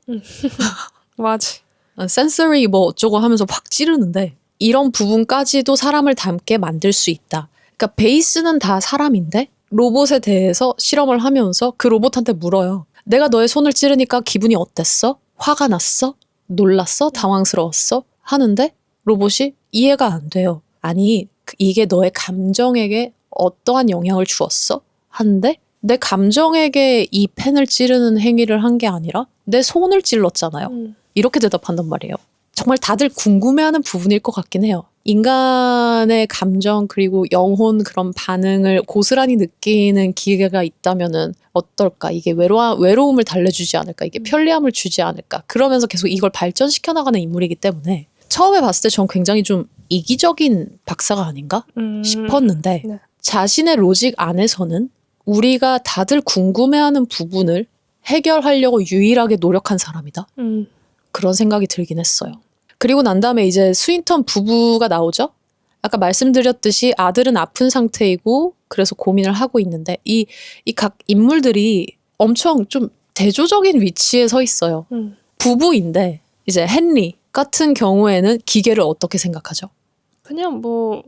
맞아. 센서리 뭐 어쩌고 하면서 확 찌르는데 이런 부분까지도 사람을 닮게 만들 수 있다. 그러니까 베이스는 다 사람인데 로봇에 대해서 실험을 하면서 그 로봇한테 물어요. 내가 너의 손을 찌르니까 기분이 어땠어? 화가 났어? 놀랐어? 당황스러웠어? 하는데 로봇이 이해가 안 돼요. 아니 이게 너의 감정에게 어떠한 영향을 주었어? 하는데 내 감정에게 이 펜을 찌르는 행위를 한 게 아니라 내 손을 찔렀잖아요. 이렇게 대답한단 말이에요. 정말 다들 궁금해하는 부분일 것 같긴 해요. 인간의 감정 그리고 영혼 그런 반응을 고스란히 느끼는 기계가 있다면은 어떨까? 이게 외로움을 달래주지 않을까? 이게 편리함을 주지 않을까? 그러면서 계속 이걸 발전시켜 나가는 인물이기 때문에 처음에 봤을 때 전 굉장히 좀 이기적인 박사가 아닌가 싶었는데 네. 자신의 로직 안에서는 우리가 다들 궁금해하는 부분을 해결하려고 유일하게 노력한 사람이다. 그런 생각이 들긴 했어요. 그리고 난 다음에 이제 스윈턴 부부가 나오죠. 아까 말씀드렸듯이 아들은 아픈 상태이고 그래서 고민을 하고 있는데 이 각 인물들이 엄청 좀 대조적인 위치에 서 있어요. 부부인데 이제 헨리 같은 경우에는 기계를 어떻게 생각하죠? 그냥 뭐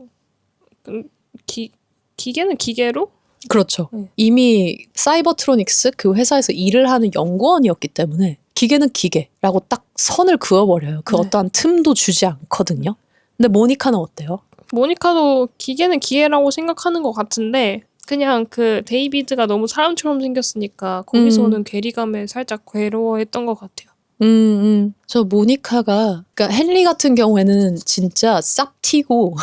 기계는 기계로? 그렇죠. 이미 사이버트로닉스 그 회사에서 일을 하는 연구원이었기 때문에 기계는 기계라고 딱 선을 그어버려요. 그 어떠한 틈도 주지 않거든요. 근데 모니카는 어때요? 모니카도 기계는 기계라고 생각하는 것 같은데 그냥 그 데이비드가 너무 사람처럼 생겼으니까 거기서는 괴리감에 살짝 괴로워했던 것 같아요. 저 모니카가 그러니까 헨리 같은 경우에는 진짜 쌉 T고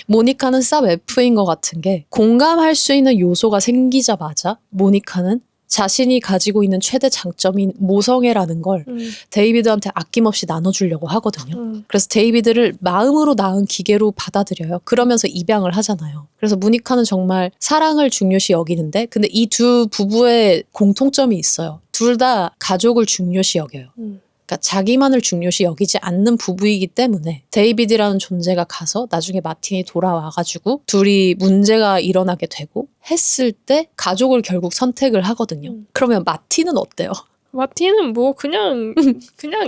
모니카는 쌉 F인 것 같은 게 공감할 수 있는 요소가 생기자마자 모니카는 자신이 가지고 있는 최대 장점인 모성애라는 걸 데이비드한테 아낌없이 나눠주려고 하거든요. 그래서 데이비드를 마음으로 낳은 기계로 받아들여요. 그러면서 입양을 하잖아요. 그래서 모니카는 정말 사랑을 중요시 여기는데 근데 이 두 부부의 공통점이 있어요. 둘 다 가족을 중요시 여겨요. 그러니까 자기만을 중요시 여기지 않는 부부이기 때문에 데이비드라는 존재가 가서 나중에 마틴이 돌아와가지고 둘이 문제가 일어나게 되고 했을 때 가족을 결국 선택을 하거든요. 그러면 마틴은 어때요? 마틴은 뭐 그냥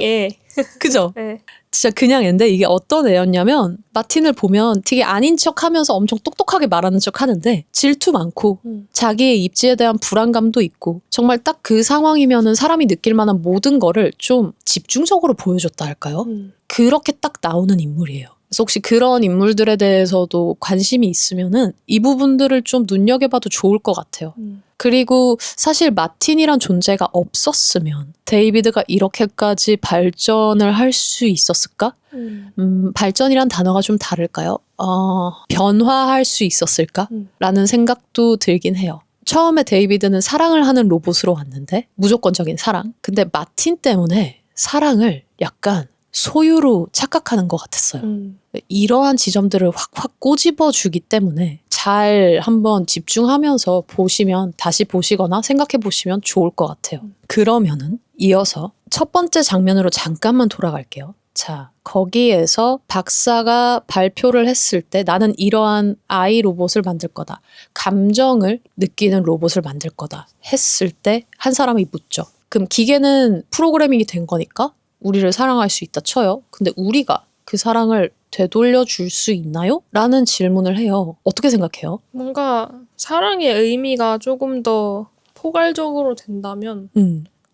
애. 그죠? 네. 진짜 그냥 애인데 이게 어떤 애였냐면 마틴을 보면 되게 아닌 척하면서 엄청 똑똑하게 말하는 척 하는데 질투 많고 자기의 입지에 대한 불안감도 있고 정말 딱 그 상황이면은 사람이 느낄 만한 모든 거를 좀 집중적으로 보여줬다 할까요? 그렇게 딱 나오는 인물이에요. 그래서 혹시 그런 인물들에 대해서도 관심이 있으면은 이 부분들을 좀 눈여겨봐도 좋을 것 같아요. 그리고 사실 마틴이란 존재가 없었으면 데이비드가 이렇게까지 발전을 할 수 있었을까? 발전이란 단어가 좀 다를까요? 변화할 수 있었을까? 라는 생각도 들긴 해요. 처음에 데이비드는 사랑을 하는 로봇으로 왔는데 무조건적인 사랑. 근데 마틴 때문에 사랑을 약간 소유로 착각하는 것 같았어요. 이러한 지점들을 확확 꼬집어주기 때문에 잘 한번 집중하면서 보시면 다시 보시거나 생각해 보시면 좋을 것 같아요. 그러면은 이어서 첫 번째 장면으로 잠깐만 돌아갈게요. 자, 거기에서 박사가 발표를 했을 때 나는 이러한 아이 로봇을 만들 거다. 감정을 느끼는 로봇을 만들 거다. 했을 때 한 사람이 묻죠. 그럼 기계는 프로그래밍이 된 거니까 우리를 사랑할 수 있다 쳐요. 근데 우리가 그 사랑을 되돌려 줄 수 있나요? 라는 질문을 해요. 어떻게 생각해요? 뭔가 사랑의 의미가 조금 더 포괄적으로 된다면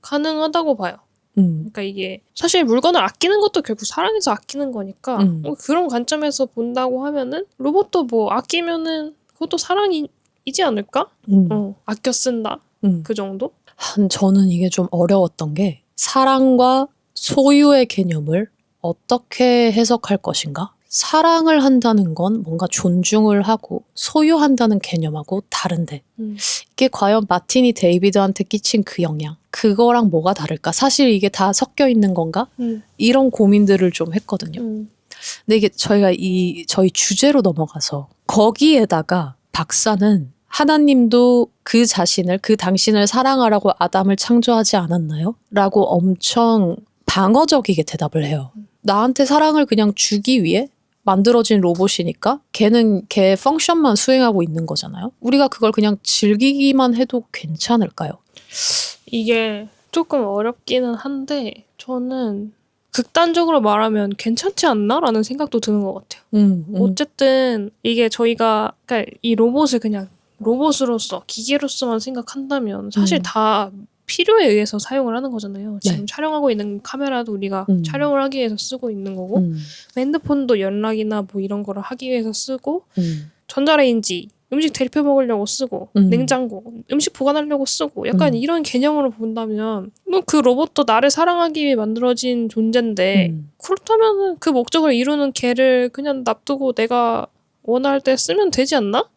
가능하다고 봐요. 그러니까 이게 사실 물건을 아끼는 것도 결국 사랑해서 아끼는 거니까 그런 관점에서 본다고 하면은 로봇도 뭐 아끼면은 그것도 사랑이지 않을까? 아껴 쓴다. 그 정도? 저는 이게 좀 어려웠던 게 사랑과 소유의 개념을 어떻게 해석할 것인가? 사랑을 한다는 건 뭔가 존중을 하고 소유한다는 개념하고 다른데 이게 과연 마틴이 데이비드한테 끼친 그 영향 그거랑 뭐가 다를까? 사실 이게 다 섞여 있는 건가? 이런 고민들을 좀 했거든요. 근데 이게 저희가 저희 주제로 넘어가서 거기에다가 박사는 하나님도 그 자신을 그 당신을 사랑하라고 아담을 창조하지 않았나요? 라고 엄청 방어적이게 대답을 해요. 나한테 사랑을 그냥 주기 위해 만들어진 로봇이니까 걔는 걔 펑션만 수행하고 있는 거잖아요. 우리가 그걸 그냥 즐기기만 해도 괜찮을까요? 이게 조금 어렵기는 한데 저는 극단적으로 말하면 괜찮지 않나? 라는 생각도 드는 것 같아요. 어쨌든 이게 저희가 그러니까 이 로봇을 그냥 로봇으로서 기계로서만 생각한다면 사실 다 필요에 의해서 사용을 하는 거잖아요. 지금 촬영하고 있는 카메라도 우리가 촬영을 하기 위해서 쓰고 있는 거고 핸드폰도 연락이나 뭐 이런 거를 하기 위해서 쓰고 전자레인지 음식 데펴 먹으려고 쓰고 냉장고 음식 보관하려고 쓰고 약간 이런 개념으로 본다면 뭐 그 로봇도 나를 사랑하기 위해 만들어진 존재인데 그렇다면 그 목적을 이루는 걔를 그냥 놔두고 내가 원할 때 쓰면 되지 않나?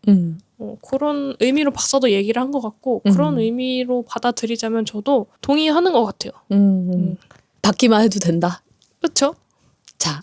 그런 의미로 박사도 얘기를 한 것 같고 그런 의미로 받아들이자면 저도 동의하는 것 같아요. 받기만 해도 된다. 그렇죠? 자,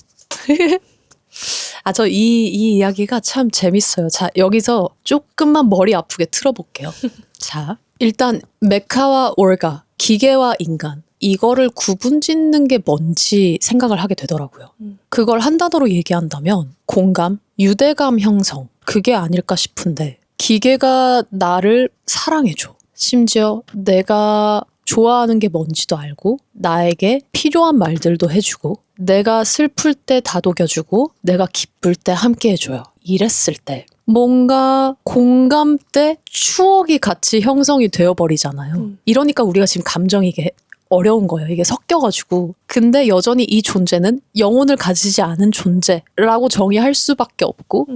저 이 이야기가 참 재밌어요. 자, 여기서 조금만 머리 아프게 틀어볼게요. 자, 일단 메카와 올가, 기계와 인간 이거를 구분짓는 게 뭔지 생각을 하게 되더라고요. 그걸 한 단어로 얘기한다면 공감, 유대감 형성 그게 아닐까 싶은데 기계가 나를 사랑해줘. 심지어 내가 좋아하는 게 뭔지도 알고 나에게 필요한 말들도 해주고 내가 슬플 때 다독여주고 내가 기쁠 때 함께 해줘요. 이랬을 때 뭔가 공감대, 추억이 같이 형성이 되어버리잖아요. 이러니까 우리가 지금 감정이 이게 어려운 거예요. 이게 섞여가지고. 근데 여전히 이 존재는 영혼을 가지지 않은 존재라고 정의할 수밖에 없고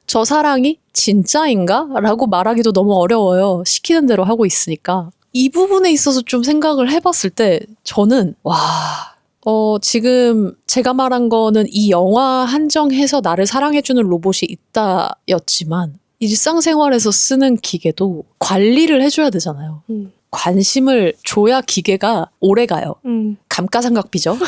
저 사랑이 진짜인가? 라고 말하기도 너무 어려워요. 시키는 대로 하고 있으니까. 이 부분에 있어서 좀 생각을 해봤을 때 저는 지금 제가 말한 거는 이 영화 한정해서 나를 사랑해주는 로봇이 있다였지만 일상생활에서 쓰는 기계도 관리를 해줘야 되잖아요. 관심을 줘야 기계가 오래가요. 감가상각비죠.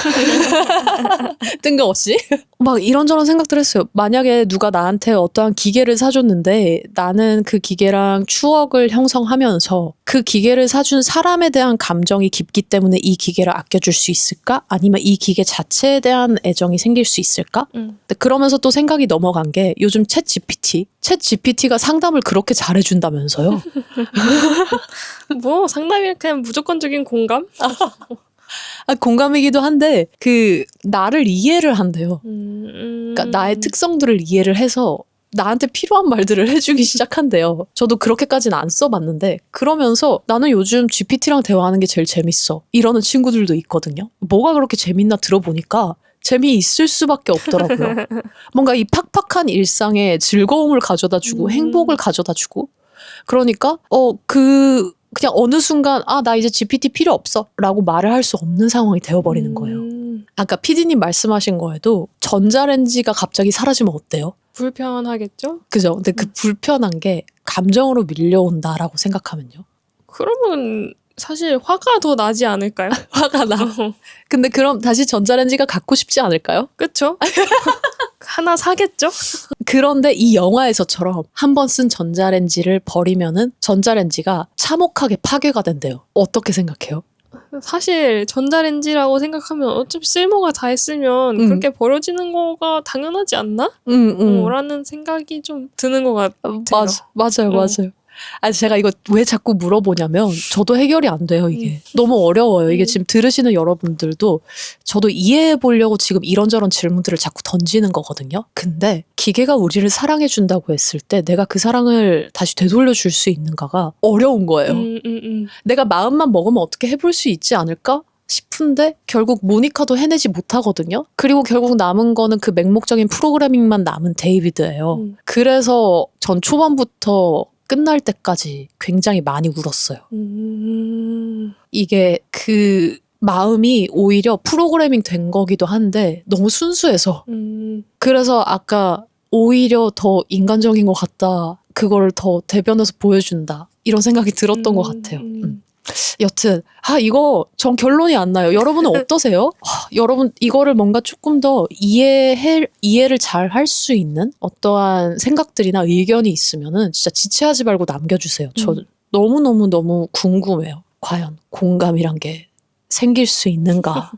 뜬금없이. 막 이런저런 생각들 했어요. 만약에 누가 나한테 어떠한 기계를 사줬는데 나는 그 기계랑 추억을 형성하면서 그 기계를 사준 사람에 대한 감정이 깊기 때문에 이 기계를 아껴줄 수 있을까? 아니면 이 기계 자체에 대한 애정이 생길 수 있을까? 근데 그러면서 또 생각이 넘어간 게 요즘 챗 GPT가 상담을 그렇게 잘해준다면서요. 뭐 상담이 그냥 무조건적인 공감? 공감이기도 한데 나를 이해를 한대요. 그러니까 나의 특성들을 이해를 해서 나한테 필요한 말들을 해주기 시작한대요. 저도 그렇게까지는 안 써봤는데 그러면서 나는 요즘 GPT랑 대화하는 게 제일 재밌어 이러는 친구들도 있거든요. 뭐가 그렇게 재밌나 들어보니까 재미있을 수밖에 없더라고요. 뭔가 이 팍팍한 일상에 즐거움을 가져다주고 행복을 가져다주고 그러니까 그냥 어느 순간 나 이제 GPT 필요 없어 라고 말을 할 수 없는 상황이 되어버리는 거예요. 아까 PD님 말씀하신 거에도 전자레인지가 갑자기 사라지면 어때요? 불편하겠죠? 그죠? 근데 그 불편한 게 감정으로 밀려온다라고 생각하면요. 그러면 사실 화가 더 나지 않을까요? 화가 나. 근데 그럼 다시 전자레인지가 갖고 싶지 않을까요? 그쵸? 하나 사겠죠? 그런데 이 영화에서처럼 한 번 쓴 전자레인지를 버리면은 전자레인지가 참혹하게 파괴가 된대요. 어떻게 생각해요? 사실 전자레인지라고 생각하면 어차피 쓸모가 다 했으면 그렇게 버려지는 거가 당연하지 않나? 라는 생각이 좀 드는 것 같아요. 맞아요. 제가 이거 왜 자꾸 물어보냐면 저도 해결이 안 돼요, 이게. 너무 어려워요. 이게 지금 들으시는 여러분들도 저도 이해해 보려고 지금 이런저런 질문들을 자꾸 던지는 거거든요. 근데 기계가 우리를 사랑해 준다고 했을 때 내가 그 사랑을 다시 되돌려 줄 수 있는가가 어려운 거예요. 내가 마음만 먹으면 어떻게 해볼 수 있지 않을까? 싶은데 결국 모니카도 해내지 못하거든요. 그리고 결국 남은 거는 그 맹목적인 프로그래밍만 남은 데이비드예요. 그래서 전 초반부터 끝날 때까지 굉장히 많이 울었어요. 이게 그 마음이 오히려 프로그래밍 된 거기도 한데 너무 순수해서 그래서 아까 오히려 더 인간적인 것 같다. 그걸 더 대변해서 보여준다. 이런 생각이 들었던 것 같아요. 여튼 이거 전 결론이 안 나요. 여러분은 어떠세요? 여러분 이거를 뭔가 조금 더 이해를 잘 할 수 있는 어떠한 생각들이나 의견이 있으면은 진짜 지체하지 말고 남겨주세요. 저 너무 궁금해요. 과연 공감이란 게 생길 수 있는가?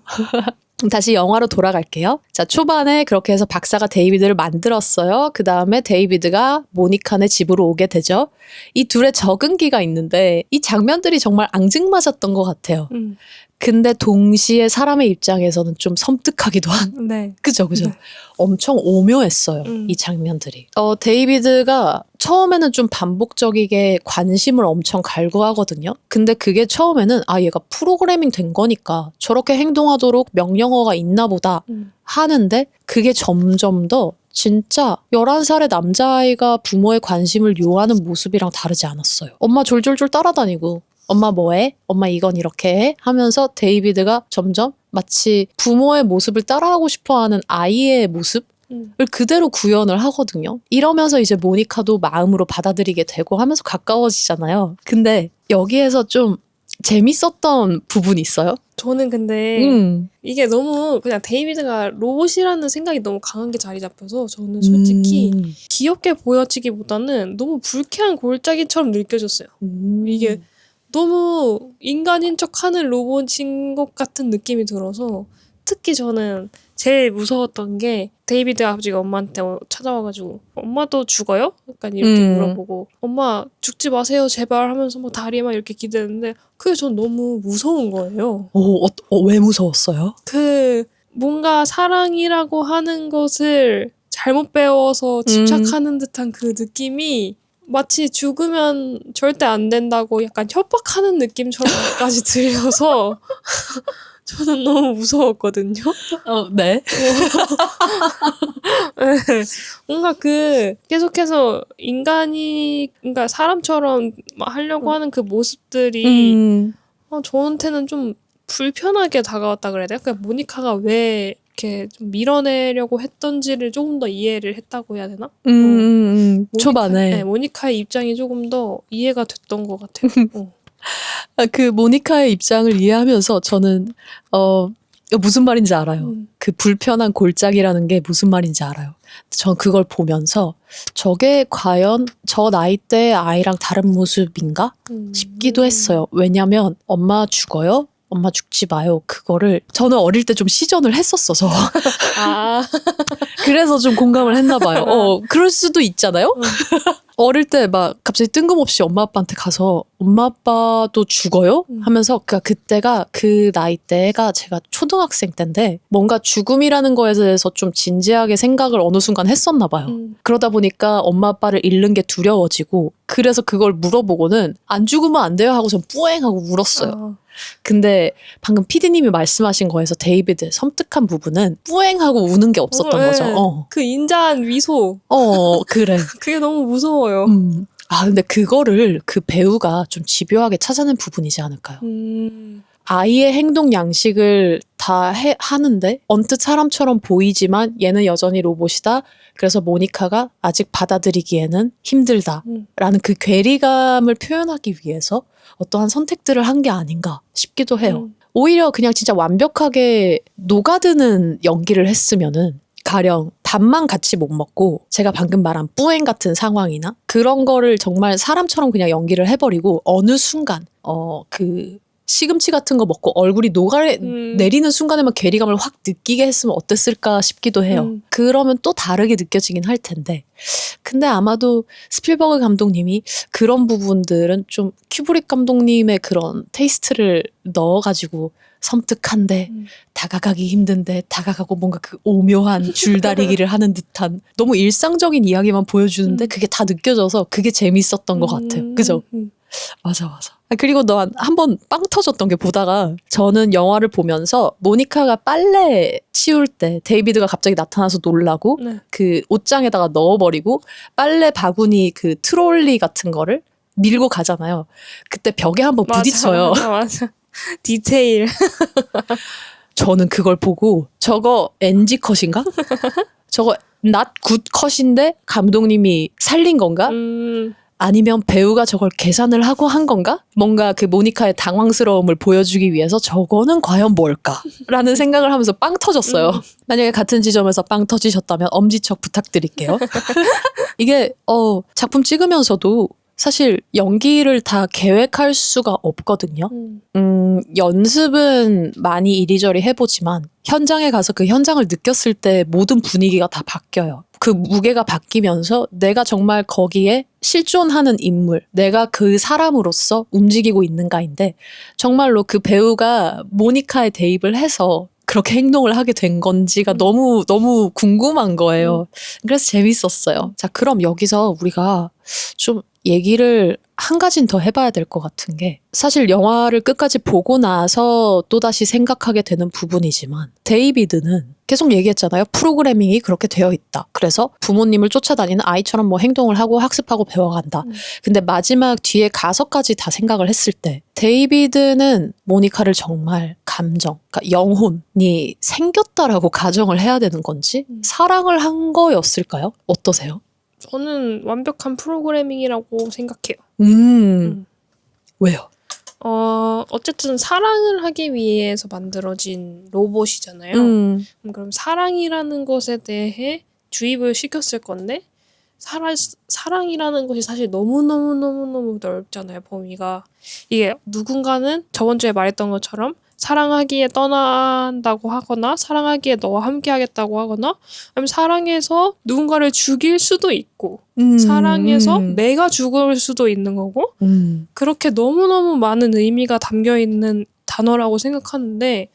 다시 영화로 돌아갈게요. 자, 초반에 그렇게 해서 박사가 데이비드를 만들었어요. 그 다음에 데이비드가 모니카네 집으로 오게 되죠. 이 둘의 적응기가 있는데 이 장면들이 정말 앙증맞았던 것 같아요. 근데 동시에 사람의 입장에서는 좀 섬뜩하기도 한. 네. 그죠. 네. 엄청 오묘했어요. 이 장면들이. 데이비드가 처음에는 좀 반복적이게 관심을 엄청 갈구하거든요. 근데 그게 처음에는 얘가 프로그래밍 된 거니까 저렇게 행동하도록 명령어가 있나 보다 하는데 그게 점점 더 진짜 11살의 남자아이가 부모의 관심을 요하는 모습이랑 다르지 않았어요. 엄마 졸졸졸 따라다니고 엄마 뭐해? 엄마 이건 이렇게 해? 하면서 데이비드가 점점 마치 부모의 모습을 따라하고 싶어하는 아이의 모습을 그대로 구현을 하거든요. 이러면서 이제 모니카도 마음으로 받아들이게 되고 하면서 가까워지잖아요. 근데 여기에서 좀 재밌었던 부분이 있어요? 저는 근데 이게 너무 그냥 데이비드가 로봇이라는 생각이 너무 강한 게 자리 잡혀서 저는 솔직히 귀엽게 보여지기보다는 너무 불쾌한 골짜기처럼 느껴졌어요. 이게 너무 인간인 척하는 로봇인 것 같은 느낌이 들어서 특히 저는 제일 무서웠던 게 데이비드 아버지가 엄마한테 찾아와가지고 엄마도 죽어요? 약간 이렇게 물어보고 엄마 죽지 마세요 제발 하면서 막 다리에 막 이렇게 기대는데 그게 전 너무 무서운 거예요. 왜 무서웠어요? 뭔가 사랑이라고 하는 것을 잘못 배워서 집착하는 듯한 그 느낌이 마치 죽으면 절대 안 된다고 약간 협박하는 느낌처럼까지 들려서 저는 너무 무서웠거든요. 네. 뭔가 계속해서 그러니까 사람처럼 하려고 하는 그 모습들이 저한테는 좀 불편하게 다가왔다 그래야 돼요? 그러니까 모니카가 왜 이렇게 좀 밀어내려고 했던지를 조금 더 이해를 했다고 해야 되나? 초반에. 네, 모니카의 입장이 조금 더 이해가 됐던 것 같아요. 그 모니카의 입장을 이해하면서 저는 무슨 말인지 알아요. 그 불편한 골짜기라는 게 무슨 말인지 알아요. 전 그걸 보면서 저게 과연 저 나이대의 아이랑 다른 모습인가 싶기도 했어요. 왜냐면 엄마 죽어요? 엄마 죽지 마요. 그거를 저는 어릴 때 좀 시전을 했었어서 그래서 좀 공감을 했나 봐요. 그럴 수도 있잖아요. 어릴 때 막 갑자기 뜬금없이 엄마 아빠한테 가서 엄마 아빠도 죽어요? 하면서 그때가 그 나이대가 제가 초등학생 때인데 뭔가 죽음이라는 거에 대해서 좀 진지하게 생각을 어느 순간 했었나 봐요. 그러다 보니까 엄마 아빠를 잃는 게 두려워지고 그래서 그걸 물어보고는 안 죽으면 안 돼요 하고 전 뿌앵하고 울었어요. 근데 방금 PD님이 말씀하신 거에서 데이비드의 섬뜩한 부분은 뿌앵하고 우는 게 없었던 거죠. 그 인자한 미소. 그래. 그게 너무 무서워요. 근데 그거를 그 배우가 좀 집요하게 찾아낸 부분이지 않을까요? 아이의 행동 양식을 다 하는데 언뜻 사람처럼 보이지만 얘는 여전히 로봇이다. 그래서 모니카가 아직 받아들이기에는 힘들다라는 그 괴리감을 표현하기 위해서 어떠한 선택들을 한 게 아닌가 싶기도 해요. 오히려 그냥 진짜 완벽하게 녹아드는 연기를 했으면은 가령 밥만 같이 못 먹고 제가 방금 말한 뿌앵 같은 상황이나 그런 거를 정말 사람처럼 그냥 연기를 해버리고 어느 순간 그 시금치 같은 거 먹고 얼굴이 녹아내리는 순간에만 괴리감을 확 느끼게 했으면 어땠을까 싶기도 해요. 그러면 또 다르게 느껴지긴 할 텐데. 근데 아마도 스필버그 감독님이 그런 부분들은 좀 큐브릭 감독님의 그런 테이스트를 넣어가지고 섬뜩한데 다가가기 힘든데 다가가고 뭔가 그 오묘한 줄다리기를 하는 듯한 너무 일상적인 이야기만 보여주는데 그게 다 느껴져서 그게 재밌었던 것 같아요. 그죠? 맞아. 그리고 너 한 번 빵 터졌던 게 보다가 저는 영화를 보면서 모니카가 빨래 치울 때 데이비드가 갑자기 나타나서 놀라고 그 옷장에다가 넣어버리고 빨래 바구니 그 트롤리 같은 거를 밀고 가잖아요. 그때 벽에 한번 부딪혀요. 맞아. 디테일. 저는 그걸 보고 저거 NG 컷인가? 저거 not good 컷인데 감독님이 살린 건가? 아니면 배우가 저걸 계산을 하고 한 건가? 뭔가 그 모니카의 당황스러움을 보여주기 위해서 저거는 과연 뭘까? 라는 생각을 하면서 빵 터졌어요. 만약에 같은 지점에서 빵 터지셨다면 엄지척 부탁드릴게요. 이게 작품 찍으면서도 사실 연기를 다 계획할 수가 없거든요. 연습은 많이 이리저리 해보지만 현장에 가서 그 현장을 느꼈을 때 모든 분위기가 다 바뀌어요. 그 무게가 바뀌면서 내가 정말 거기에 실존하는 인물, 내가 그 사람으로서 움직이고 있는가인데 정말로 그 배우가 모니카에 대입을 해서 그렇게 행동을 하게 된 건지가 너무 궁금한 거예요. 그래서 재밌었어요. 자, 그럼 여기서 우리가 좀 얘기를 한 가지는 더 해봐야 될 것 같은 게 사실 영화를 끝까지 보고 나서 또다시 생각하게 되는 부분이지만 데이비드는 계속 얘기했잖아요. 프로그래밍이 그렇게 되어 있다. 그래서 부모님을 쫓아다니는 아이처럼 뭐 행동을 하고 학습하고 배워간다. 근데 마지막 뒤에 가서까지 다 생각을 했을 때 데이비드는 모니카를 정말 감정, 그러니까 영혼이 생겼다라고 가정을 해야 되는 건지 사랑을 한 거였을까요? 어떠세요? 저는 완벽한 프로그래밍이라고 생각해요. 왜요? 어쨌든 사랑을 하기 위해서 만들어진 로봇이잖아요. 그럼 사랑이라는 것에 대해 주입을 시켰을 건데 사랑이라는 것이 사실 너무너무 넓잖아요, 범위가. 이게 누군가는 저번 주에 말했던 것처럼 사랑하기에 떠난다고 하거나 사랑하기에 너와 함께 하겠다고 하거나 아니면 사랑해서 누군가를 죽일 수도 있고 사랑해서 내가 죽을 수도 있는 거고 그렇게 너무너무 많은 의미가 담겨있는 단어라고 생각하는데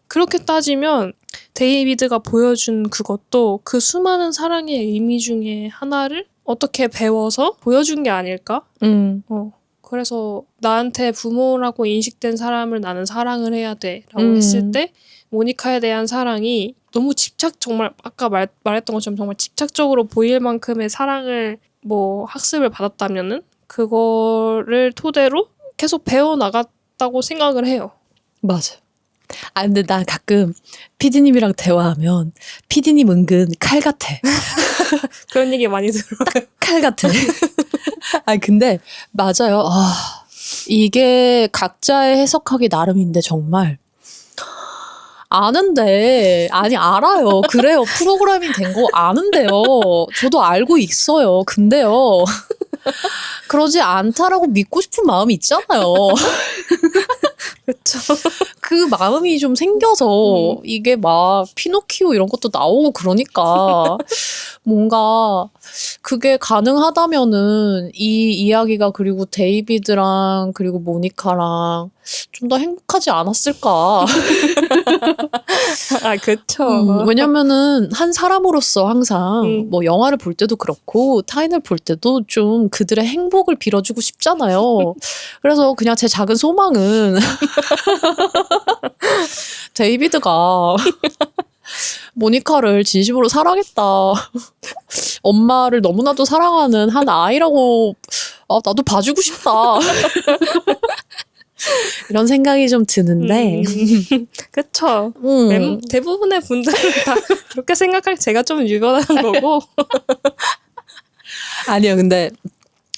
그렇게 따지면 데이비드가 보여준 그것도 그 수많은 사랑의 의미 중에 하나를 어떻게 배워서 보여준 게 아닐까? 그래서 나한테 부모라고 인식된 사람을 나는 사랑을 해야 돼 라고 했을 때 모니카에 대한 사랑이 너무 정말 아까 말했던 것처럼 정말 집착적으로 보일 만큼의 사랑을 학습을 받았다면은 그거를 토대로 계속 배워나갔다고 생각을 해요. 맞아요. 근데 난 가끔 PD님이랑 대화하면 PD님 은근 칼 같아. 그런 얘기 많이 들어요. 칼 같아. 근데 맞아요. 이게 각자의 해석하기 나름인데 정말 알아요. 그래요. 프로그래밍 된 거 아는데요. 저도 알고 있어요. 근데요. 그러지 않다라고 믿고 싶은 마음이 있잖아요. 그렇죠. 그 마음이 좀 생겨서 이게 막 피노키오 이런 것도 나오고 그러니까 뭔가 그게 가능하다면은 이 이야기가 그리고 데이비드랑 그리고 모니카랑 좀 더 행복하지 않았을까. 아, 그쵸. 왜냐면은 한 사람으로서 항상 뭐 영화를 볼 때도 그렇고 타인을 볼 때도 좀 그들의 행복을 빌어주고 싶잖아요. 그래서 그냥 제 작은 소망은 데이비드가 모니카를 진심으로 사랑했다. 엄마를 너무나도 사랑하는 한 아이라고 나도 봐주고 싶다. 이런 생각이 좀 드는데. 그쵸. 대부분의 분들은 다 그렇게 생각할 제가 좀 유별한 거고. 아니요, 근데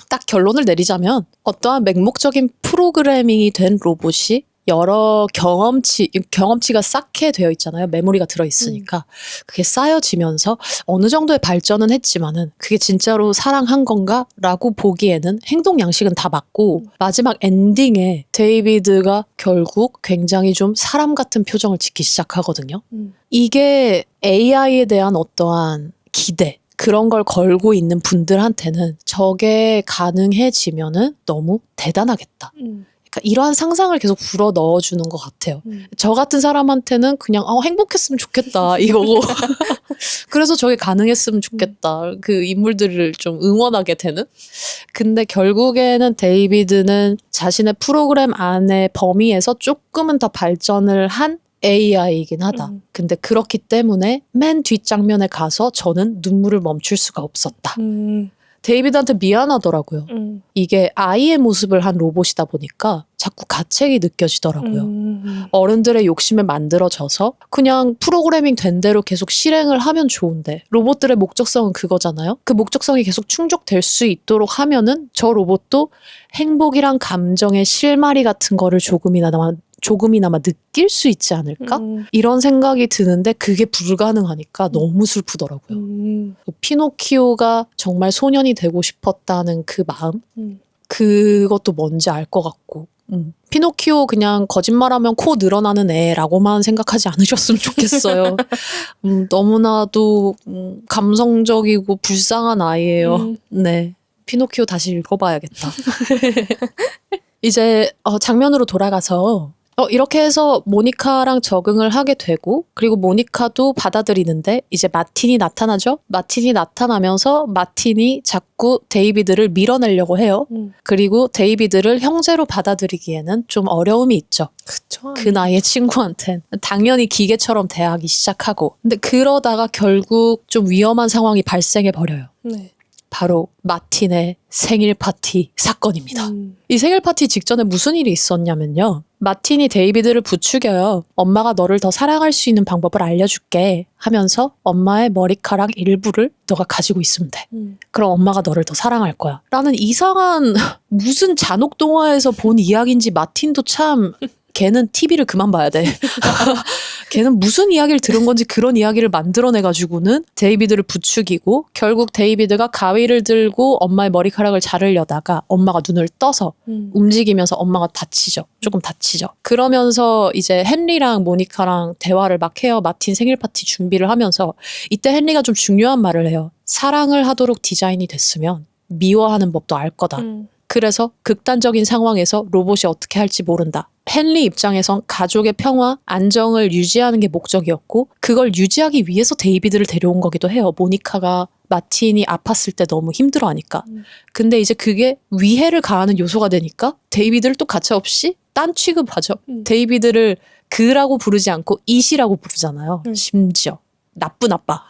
딱 결론을 내리자면 어떠한 맹목적인 프로그래밍이 된 로봇이 여러 경험치가 쌓게 되어 있잖아요. 메모리가 들어있으니까. 그게 쌓여지면서 어느 정도의 발전은 했지만은 그게 진짜로 사랑한 건가? 라고 보기에는 행동 양식은 다 맞고 마지막 엔딩에 데이비드가 결국 굉장히 좀 사람 같은 표정을 짓기 시작하거든요. 이게 AI에 대한 어떠한 기대 그런 걸 걸고 있는 분들한테는 저게 가능해지면은 너무 대단하겠다. 그러니까 이러한 상상을 계속 불어 넣어주는 것 같아요. 저 같은 사람한테는 그냥 행복했으면 좋겠다 이거고 그래서 저게 가능했으면 좋겠다. 그 인물들을 좀 응원하게 되는. 근데 결국에는 데이비드는 자신의 프로그램 안의 범위에서 조금은 더 발전을 한 AI이긴 하다. 근데 그렇기 때문에 맨 뒷장면에 가서 저는 눈물을 멈출 수가 없었다. 데이비드한테 미안하더라고요. 이게 아이의 모습을 한 로봇이다 보니까 자꾸 가책이 느껴지더라고요. 어른들의 욕심에 만들어져서 그냥 프로그래밍 된 대로 계속 실행을 하면 좋은데 로봇들의 목적성은 그거잖아요. 그 목적성이 계속 충족될 수 있도록 하면은 저 로봇도 행복이란 감정의 실마리 같은 거를 조금이나마 느낄 수 있지 않을까? 이런 생각이 드는데 그게 불가능하니까 너무 슬프더라고요. 피노키오가 정말 소년이 되고 싶었다는 그 마음? 그것도 뭔지 알 것 같고. 피노키오 그냥 거짓말하면 코 늘어나는 애라고만 생각하지 않으셨으면 좋겠어요. 너무나도 감성적이고 불쌍한 아이예요. 네, 피노키오 다시 읽어봐야겠다. 이제 장면으로 돌아가서 이렇게 해서 모니카랑 적응을 하게 되고 그리고 모니카도 받아들이는데 이제 마틴이 나타나죠. 마틴이 나타나면서 마틴이 자꾸 데이비드를 밀어내려고 해요. 그리고 데이비드를 형제로 받아들이기에는 좀 어려움이 있죠. 그쵸. 그 나이의 친구한텐 당연히 기계처럼 대하기 시작하고 근데 그러다가 결국 좀 위험한 상황이 발생해 버려요. 네. 바로 마틴의 생일 파티 사건입니다. 이 생일 파티 직전에 무슨 일이 있었냐면요. 마틴이 데이비드를 부추겨요. 엄마가 너를 더 사랑할 수 있는 방법을 알려줄게 하면서 엄마의 머리카락 일부를 너가 가지고 있으면 돼. 그럼 엄마가 너를 더 사랑할 거야. 라는 이상한 무슨 잔혹 동화에서 본 이야기인지 마틴도 참 걔는 TV를 그만 봐야 돼. 걔는 무슨 이야기를 들은 건지 그런 이야기를 만들어내가지고는 데이비드를 부추기고 결국 데이비드가 가위를 들고 엄마의 머리카락을 자르려다가 엄마가 눈을 떠서 움직이면서 엄마가 다치죠. 조금 다치죠. 그러면서 이제 헨리랑 모니카랑 대화를 막 해요. 마틴 생일 파티 준비를 하면서 이때 헨리가 좀 중요한 말을 해요. 사랑을 하도록 디자인이 됐으면 미워하는 법도 알 거다. 그래서 극단적인 상황에서 로봇이 어떻게 할지 모른다. 헨리 입장에선 가족의 평화, 안정을 유지하는 게 목적이었고 그걸 유지하기 위해서 데이비드를 데려온 거기도 해요. 모니카가 마틴이 아팠을 때 너무 힘들어하니까. 근데 이제 그게 위해를 가하는 요소가 되니까 데이비드를 또 가차없이 딴 취급하죠. 데이비드를 그라고 부르지 않고 이시라고 부르잖아요. 심지어. 나쁜 아빠.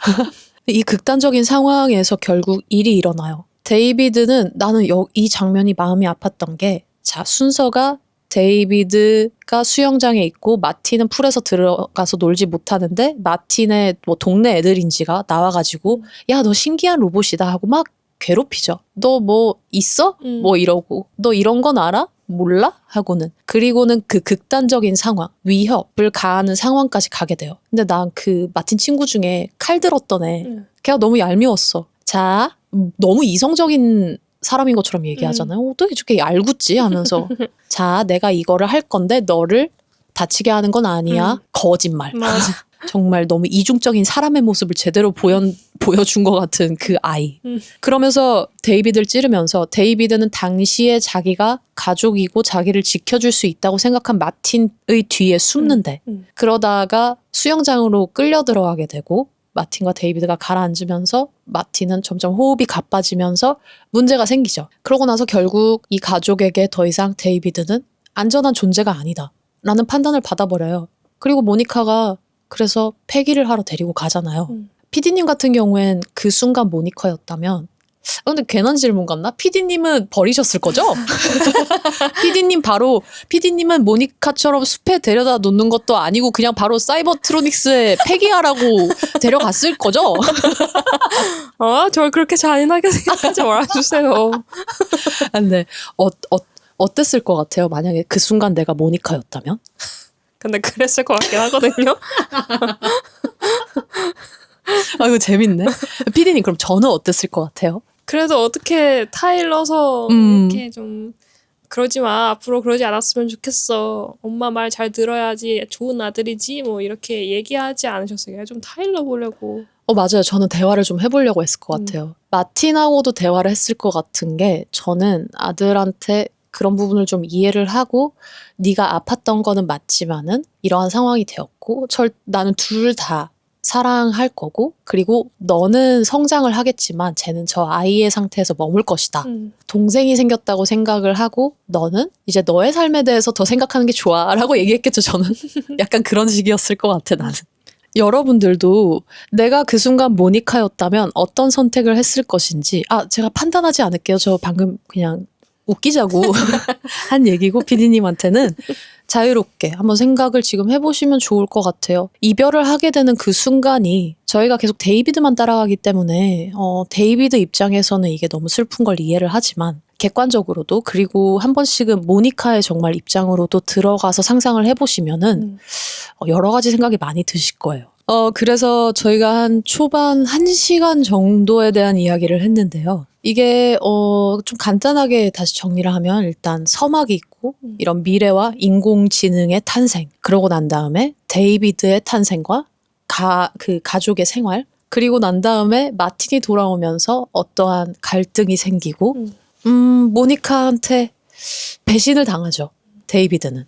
이 극단적인 상황에서 결국 일이 일어나요. 데이비드는 나는 이 장면이 마음이 아팠던 게 자, 순서가 데이비드가 수영장에 있고 마틴은 풀에서 들어가서 놀지 못하는데 마틴의 뭐 동네 애들인지가 나와가지고 야, 너 신기한 로봇이다 하고 막 괴롭히죠. 너 뭐 있어? 뭐 이러고 너 이런 건 알아? 몰라? 하고는 그리고는 그 극단적인 상황, 위협을 가하는 상황까지 가게 돼요. 근데 난 그 마틴 친구 중에 칼 들었던 애 걔가 너무 얄미웠어. 자, 너무 이성적인 사람인 것처럼 얘기하잖아요. 어떻게 저렇게 얄궂지 하면서 자, 내가 이거를 할 건데 너를 다치게 하는 건 아니야. 거짓말. 맞아. 정말 너무 이중적인 사람의 모습을 제대로 보여준 것 같은 그 아이. 그러면서 데이비드를 찌르면서 데이비드는 당시에 자기가 가족이고 자기를 지켜줄 수 있다고 생각한 마틴의 뒤에 숨는데 그러다가 수영장으로 끌려 들어가게 되고 마틴과 데이비드가 가라앉으면서 마틴은 점점 호흡이 가빠지면서 문제가 생기죠. 그러고 나서 결국 이 가족에게 더 이상 데이비드는 안전한 존재가 아니다 라는 판단을 받아버려요. 그리고 모니카가 그래서 폐기를 하러 데리고 가잖아요. PD님 같은 경우엔 그 순간 모니카였다면 근데 괜한 질문 같나? PD님은 버리셨을 거죠? PD님은 모니카처럼 숲에 데려다 놓는 것도 아니고 그냥 바로 사이버트로닉스에 폐기하라고 데려갔을 거죠? 절 그렇게 잔인하게 생각하지 말아주세요. 근데 어땠을 것 같아요? 만약에 그 순간 내가 모니카였다면? 근데 그랬을 것 같긴 하거든요. 이거 재밌네. PD님 그럼 저는 어땠을 것 같아요? 그래도 어떻게 타일러서 이렇게 좀 그러지 마. 앞으로 그러지 않았으면 좋겠어. 엄마 말 잘 들어야지. 좋은 아들이지. 뭐 이렇게 얘기하지 않으셨어요? 좀 타일러 보려고. 맞아요. 저는 대화를 좀 해보려고 했을 것 같아요. 마틴하고도 대화를 했을 것 같은 게 저는 아들한테 그런 부분을 좀 이해를 하고 네가 아팠던 거는 맞지만은 이러한 상황이 되었고 나는 둘 다 사랑할 거고 그리고 너는 성장을 하겠지만 쟤는 저 아이의 상태에서 머물 것이다. 동생이 생겼다고 생각을 하고 너는 이제 너의 삶에 대해서 더 생각하는 게 좋아 라고 얘기했겠죠. 저는 약간 그런 식이었을 것 같아 나는. 여러분들도 내가 그 순간 모니카였다면 어떤 선택을 했을 것인지 제가 판단하지 않을게요. 저 방금 그냥 웃기자고 한 얘기고 PD님한테는 자유롭게 한번 생각을 지금 해보시면 좋을 것 같아요. 이별을 하게 되는 그 순간이 저희가 계속 데이비드만 따라가기 때문에 데이비드 입장에서는 이게 너무 슬픈 걸 이해를 하지만 객관적으로도 그리고 한 번씩은 모니카의 정말 입장으로도 들어가서 상상을 해보시면은 여러 가지 생각이 많이 드실 거예요. 그래서 저희가 한 초반 1시간 정도에 대한 이야기를 했는데요. 이게 좀 간단하게 다시 정리를 하면 일단 서막이 있고 이런 미래와 인공지능의 탄생 그러고 난 다음에 데이비드의 탄생과 그 가족의 생활 그리고 난 다음에 마틴이 돌아오면서 어떠한 갈등이 생기고 모니카한테 배신을 당하죠. 데이비드는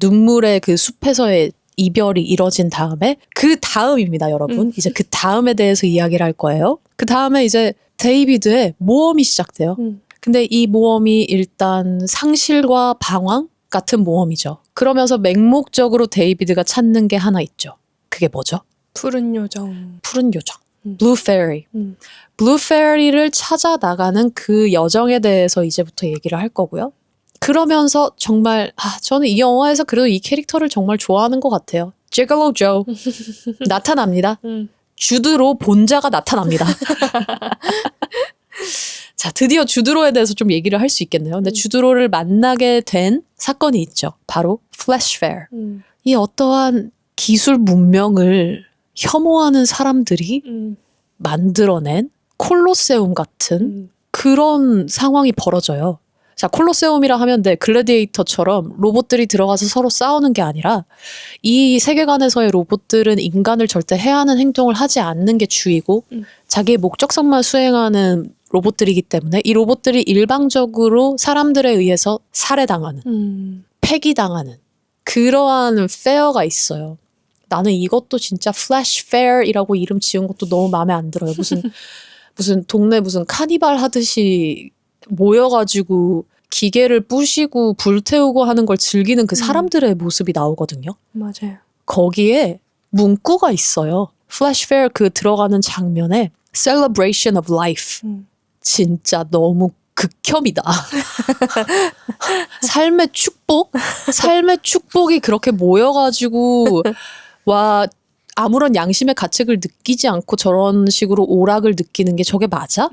눈물의 그 숲에서의 이별이 이뤄진 다음에 그 다음입니다, 여러분. 이제 그 다음에 대해서 이야기를 할 거예요. 그 다음에 이제 데이비드의 모험이 시작돼요. 근데 이 모험이 일단 상실과 방황 같은 모험이죠. 그러면서 맹목적으로 데이비드가 찾는 게 하나 있죠. 그게 뭐죠? 푸른 요정. 푸른 요정. Blue Fairy. Blue Fairy를 찾아 나가는 그 여정에 대해서 이제부터 얘기를 할 거고요. 그러면서 정말 저는 이 영화에서 그래도 이 캐릭터를 정말 좋아하는 것 같아요. Gigolo Joe 나타납니다. 주드로 본자가 나타납니다. 자, 드디어 주드로에 대해서 좀 얘기를 할 수 있겠네요. 근데 주드로를 만나게 된 사건이 있죠. 바로 Flesh Fair. 이 어떠한 기술 문명을 혐오하는 사람들이 만들어낸 콜로세움 같은 그런 상황이 벌어져요. 자, 콜로세움이라 하면 글래디에이터처럼 로봇들이 들어가서 서로 싸우는 게 아니라 이 세계관에서의 로봇들은 인간을 절대 해하는 행동을 하지 않는 게 주이고 자기의 목적성만 수행하는 로봇들이기 때문에 이 로봇들이 일방적으로 사람들에 의해서 살해당하는 폐기당하는 그러한 페어가 있어요. 나는 이것도 진짜 플래시 페어이라고 이름 지은 것도 너무 마음에 안 들어요. 무슨 동네 무슨 카니발 하듯이 모여가지고 기계를 부시고 불태우고 하는 걸 즐기는 그 사람들의 모습이 나오거든요. 맞아요. 거기에 문구가 있어요. 플래시 페어 그 들어가는 장면에 Celebration of Life. 진짜 너무 극혐이다. 삶의 축복이 그렇게 모여가지고 와 아무런 양심의 가책을 느끼지 않고 저런 식으로 오락을 느끼는 게 저게 맞아?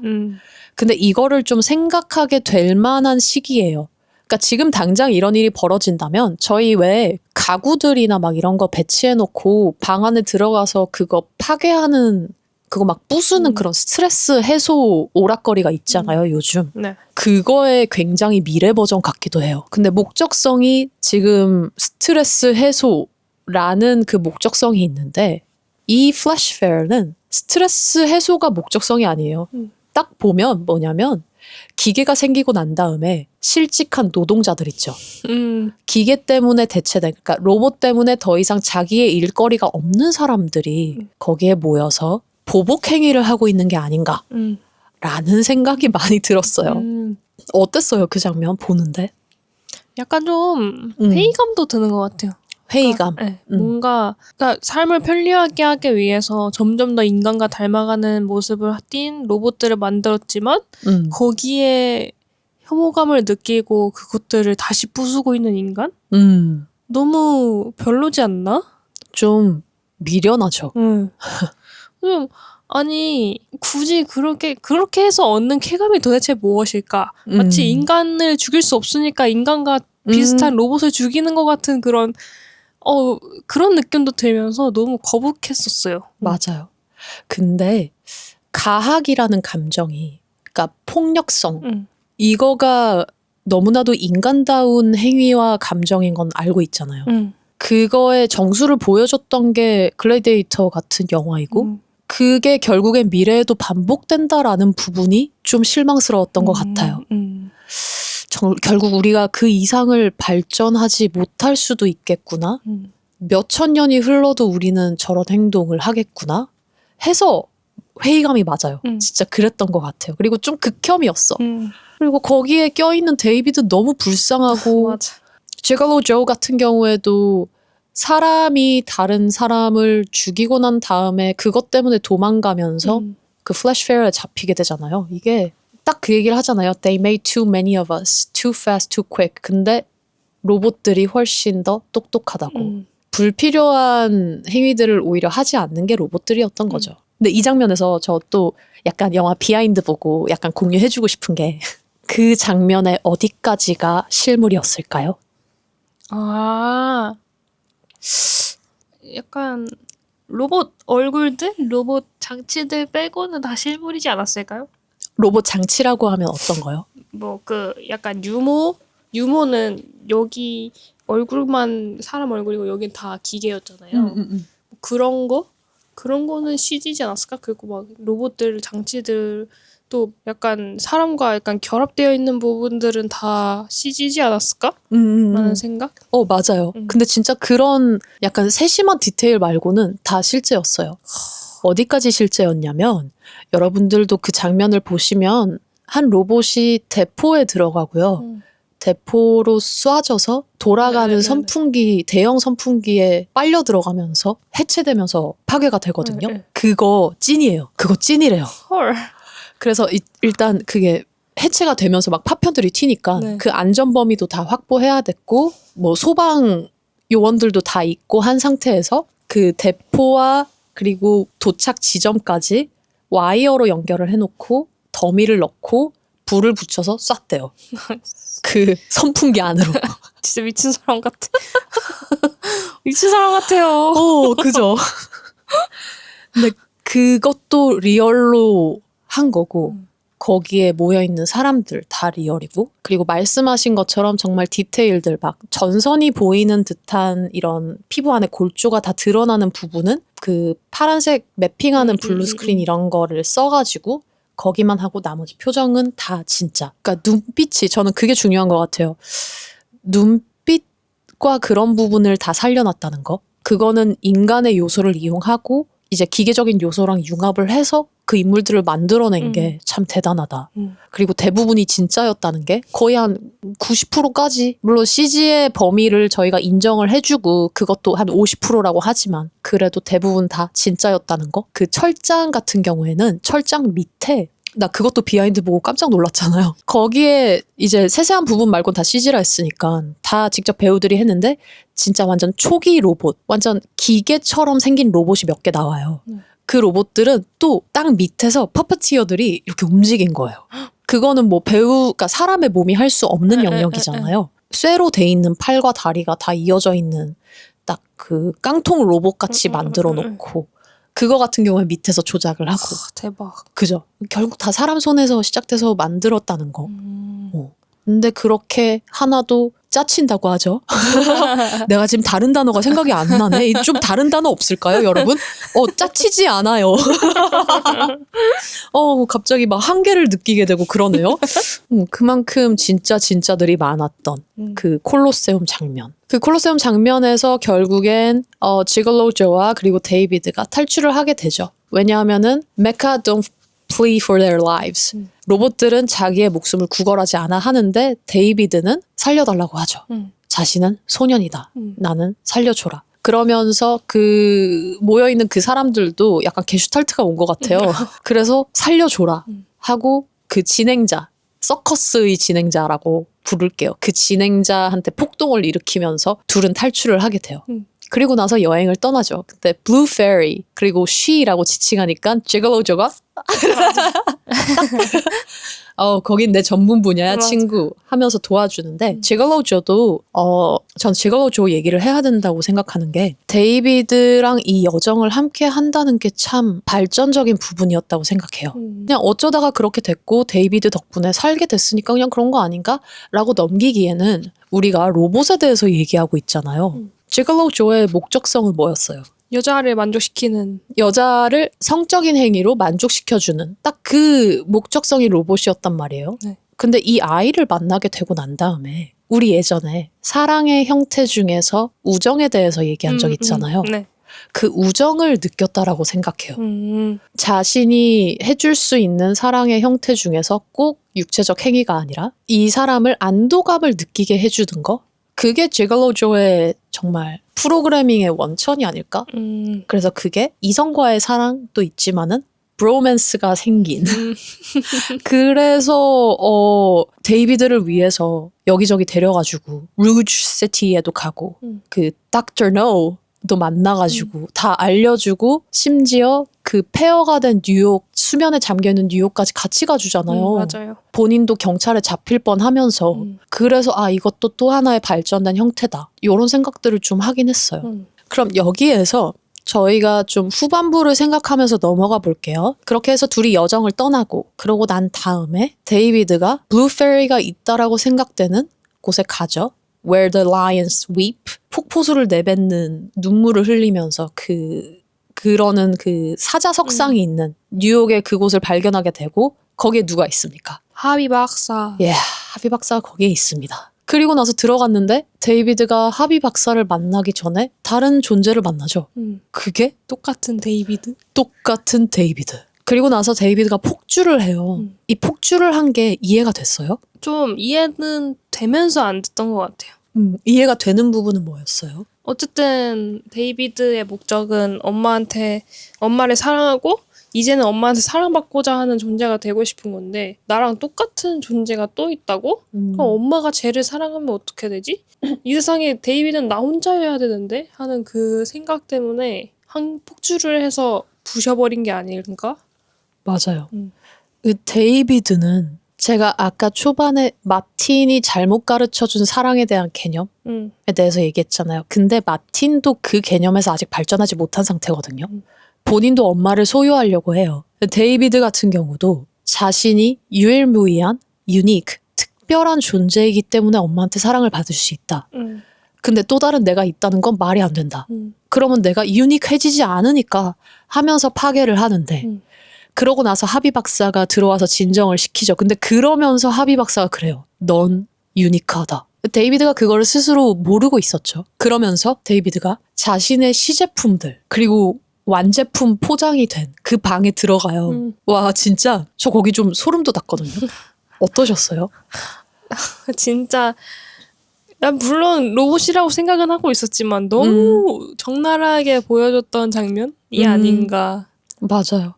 근데 이거를 좀 생각하게 될 만한 시기예요. 그러니까 지금 당장 이런 일이 벌어진다면 저희 왜 가구들이나 막 이런 거 배치해놓고 방 안에 들어가서 그거 파괴하는 그거 막 부수는 그런 스트레스 해소 오락거리가 있잖아요, 요즘. 네. 그거의 굉장히 미래 버전 같기도 해요. 근데 목적성이 지금 스트레스 해소라는 그 목적성이 있는데 이 플래시 페어는 스트레스 해소가 목적성이 아니에요. 딱 보면 뭐냐면 기계가 생기고 난 다음에 실직한 노동자들 있죠. 기계 때문에 대체된, 그러니까 로봇 때문에 더 이상 자기의 일거리가 없는 사람들이 거기에 모여서 보복 행위를 하고 있는 게 아닌가라는 생각이 많이 들었어요. 어땠어요, 그 장면 보는데? 약간 좀 회의감도 드는 것 같아요. 회의감. 그러니까, 네, 뭔가 그러니까 삶을 편리하게 하기 위해서 점점 더 인간과 닮아가는 모습을 띈 로봇들을 만들었지만 거기에 혐오감을 느끼고 그것들을 다시 부수고 있는 인간? 너무 별로지 않나? 좀 미련하죠. 좀 아니 굳이 그렇게 해서 얻는 쾌감이 도대체 무엇일까? 마치 인간을 죽일 수 없으니까 인간과 비슷한 로봇을 죽이는 것 같은 그런 느낌도 들면서 너무 거북했었어요. 맞아요. 근데 가학이라는 감정이, 그러니까 폭력성, 이거가 너무나도 인간다운 행위와 감정인 건 알고 있잖아요. 그거의 정수를 보여줬던 게 글래디에이터 같은 영화이고 그게 결국엔 미래에도 반복된다라는 부분이 좀 실망스러웠던 것 같아요. 결국 우리가 그 이상을 발전하지 못할 수도 있겠구나. 몇천 년이 흘러도 우리는 저런 행동을 하겠구나 해서 회의감이 맞아요. 진짜 그랬던 것 같아요. 그리고 좀 극혐이었어. 그리고 거기에 껴있는 데이비드 너무 불쌍하고 맞아. 지갈로 조 같은 경우에도 사람이 다른 사람을 죽이고 난 다음에 그것 때문에 도망가면서 그 플래시 페어에 잡히게 되잖아요. 이게 딱 그 얘기를 하잖아요. They made too many of us, too fast, too quick. 근데 로봇들이 훨씬 더 똑똑하다고. 불필요한 행위들을 오히려 하지 않는 게 로봇들이었던 거죠. 근데 이 장면에서 저 또 약간 영화 비하인드 보고 약간 공유해주고 싶은 게 그 장면의 어디까지가 실물이었을까요? 아, 약간 로봇 얼굴들, 로봇 장치들 빼고는 다 실물이지 않았을까요? 로봇 장치라고 하면 어떤 거요? 뭐 약간 유모는 여기 얼굴만 사람 얼굴이고 여긴 다 기계였잖아요. 그런 거는 CG지 않았을까? 그리고 막 로봇들 장치들 또 약간 사람과 약간 결합되어 있는 부분들은 다 CG지 않았을까? 라는 생각? 맞아요. 근데 진짜 그런 약간 세심한 디테일 말고는 다 실제였어요. 어디까지 실제였냐면 여러분들도 그 장면을 보시면 한 로봇이 대포에 들어가고요. 대포로 쏴져서 돌아가는 선풍기, 대형 선풍기에 빨려 들어가면서 해체되면서 파괴가 되거든요. 그거 찐이에요. 그거 찐이래요. 헐. 그래서 일단 그게 해체가 되면서 막 파편들이 튀니까 그 안전 범위도 다 확보해야 됐고 뭐 소방 요원들도 다 있고 한 상태에서 그 대포와 그리고 도착 지점까지 와이어로 연결을 해놓고 더미를 넣고 불을 붙여서 쐈대요. 그 선풍기 안으로. 진짜 미친 사람 같아. 미친 사람 같아요. 그죠. 근데 그것도 리얼로 한 거고 거기에 모여있는 사람들 다 리얼이고 그리고 말씀하신 것처럼 정말 디테일들 막 전선이 보이는 듯한 이런 피부 안에 골조가 다 드러나는 부분은 그 파란색 매핑하는 블루 스크린 이런 거를 써가지고 거기만 하고 나머지 표정은 다 진짜. 그러니까 눈빛이 저는 그게 중요한 것 같아요. 눈빛과 그런 부분을 다 살려놨다는 거. 그거는 인간의 요소를 이용하고 이제 기계적인 요소랑 융합을 해서 그 인물들을 만들어낸 게 참 대단하다. 그리고 대부분이 진짜였다는 게 거의 한 90%까지 물론 CG의 범위를 저희가 인정을 해주고 그것도 한 50%라고 하지만 그래도 대부분 다 진짜였다는 거. 그 철장 같은 경우에는 철장 밑에 나 그것도 비하인드 보고 깜짝 놀랐잖아요. 거기에 이제 세세한 부분 말고는 다 CG라 했으니까 다 직접 배우들이 했는데 진짜 완전 초기 로봇, 완전 기계처럼 생긴 로봇이 몇 개 나와요. 그 로봇들은 또 땅 밑에서 퍼퍼티어들이 이렇게 움직인 거예요. 그거는 뭐 그러니까 사람의 몸이 할 수 없는 영역이잖아요. 쇠로 돼 있는 팔과 다리가 다 이어져 있는 딱 그 깡통 로봇 같이 만들어 놓고 그거 같은 경우에 밑에서 조작을 하고. 대박. 그죠. 결국 다 사람 손에서 시작돼서 만들었다는 거. 근데 그렇게 하나도 짜친다고 하죠. 내가 지금 다른 단어가 생각이 안 나네. 좀 다른 단어 없을까요, 여러분? 짜치지 않아요. 갑자기 막 한계를 느끼게 되고 그러네요. 그만큼 진짜들이 많았던 그 콜로세움 장면. 그 콜로세움 장면에서 결국엔 지글로 조와 그리고 데이비드가 탈출을 하게 되죠. 왜냐하면은 메카 don't flee for their lives. 로봇들은 자기의 목숨을 구걸하지 않아 하는데 데이비드는 살려달라고 하죠. 자신은 소년이다. 나는 살려줘라. 그러면서 그 모여있는 그 사람들도 약간 게슈탈트가 온 것 같아요. 그래서 살려줘라 하고 그 진행자, 서커스의 진행자라고 부를게요. 그 진행자한테 폭동을 일으키면서 둘은 탈출을 하게 돼요. 그리고 나서 여행을 떠나죠. 그때 Blue Fairy 그리고 She라고 지칭하니까 지글로조가 거긴 내 전문 분야야 맞아. 친구 하면서 도와주는데 지글로조도 전 지글로조 얘기를 해야 된다고 생각하는 게 데이비드랑 이 여정을 함께 한다는 게 참 발전적인 부분이었다고 생각해요. 그냥 어쩌다가 그렇게 됐고 데이비드 덕분에 살게 됐으니까 그냥 그런 거 아닌가? 라고 넘기기에는 우리가 로봇에 대해서 얘기하고 있잖아요. 지글로조의 목적성은 뭐였어요? 여자를 만족시키는. 여자를 성적인 행위로 만족시켜주는 딱 그 목적성이 로봇이었단 말이에요. 네. 근데 이 아이를 만나게 되고 난 다음에 우리 예전에 사랑의 형태 중에서 우정에 대해서 얘기한 적 있잖아요. 네. 그 우정을 느꼈다라고 생각해요. 자신이 해줄 수 있는 사랑의 형태 중에서 꼭 육체적 행위가 아니라 이 사람을 안도감을 느끼게 해주는 거? 그게 지글로조의 정말 프로그래밍의 원천이 아닐까? 그래서 그게 이성과의 사랑도 있지만은 브로맨스가 생긴. 그래서 데이비드를 위해서 여기저기 데려가지고 루즈 시티에도 가고 그 닥터 노도 만나가지고 다 알려주고 심지어 그 폐허가 된 뉴욕, 수면에 잠겨있는 뉴욕까지 같이 가주잖아요. 맞아요. 본인도 경찰에 잡힐 뻔하면서 그래서 이것도 또 하나의 발전된 형태다. 이런 생각들을 좀 하긴 했어요. 그럼 여기에서 저희가 좀 후반부를 생각하면서 넘어가 볼게요. 그렇게 해서 둘이 여정을 떠나고 그러고 난 다음에 데이비드가 블루 페리가 있다라고 생각되는 곳에 가죠. Where the lions weep. 폭포수를 내뱉는 눈물을 흘리면서 그러는 그 사자석상이 있는 뉴욕의 그곳을 발견하게 되고 거기에 누가 있습니까? 하비 박사. 하비 박사가 거기에 있습니다. 그리고 나서 들어갔는데 데이비드가 하비 박사를 만나기 전에 다른 존재를 만나죠. 그게 똑같은 데이비드. 똑같은 데이비드. 그리고 나서 데이비드가 폭주를 해요. 이 폭주를 한 게 이해가 됐어요? 좀 이해는 되면서 안 됐던 것 같아요. 이해가 되는 부분은 뭐였어요? 어쨌든 데이비드의 목적은 엄마를 사랑하고 이제는 엄마한테 사랑받고자 하는 존재가 되고 싶은 건데 나랑 똑같은 존재가 또 있다고? 그럼 엄마가 쟤를 사랑하면 어떻게 되지? 이 세상에 데이비드는 나 혼자여야 되는데? 하는 그 생각 때문에 폭주를 해서 부셔버린 게 아닐까? 맞아요. 그 데이비드는 제가 아까 초반에 마틴이 잘못 가르쳐준 사랑에 대한 개념에 대해서 얘기했잖아요. 근데 마틴도 그 개념에서 아직 발전하지 못한 상태거든요. 본인도 엄마를 소유하려고 해요. 데이비드 같은 경우도 자신이 유일무이한, 유니크, 특별한 존재이기 때문에 엄마한테 사랑을 받을 수 있다. 근데 또 다른 내가 있다는 건 말이 안 된다. 그러면 내가 유니크해지지 않으니까 하면서 파괴를 하는데 그러고 나서 하비 박사가 들어와서 진정을 시키죠. 근데 그러면서 하비 박사가 그래요. 넌 유니크하다. 데이비드가 그거를 스스로 모르고 있었죠. 그러면서 데이비드가 자신의 시제품들 그리고 완제품 포장이 된 그 방에 들어가요. 와 진짜 저 거기 좀 소름 돋았거든요. 어떠셨어요? 진짜 난 물론 로봇이라고 생각은 하고 있었지만 너무 적나라하게 보여줬던 장면이 아닌가. 맞아요.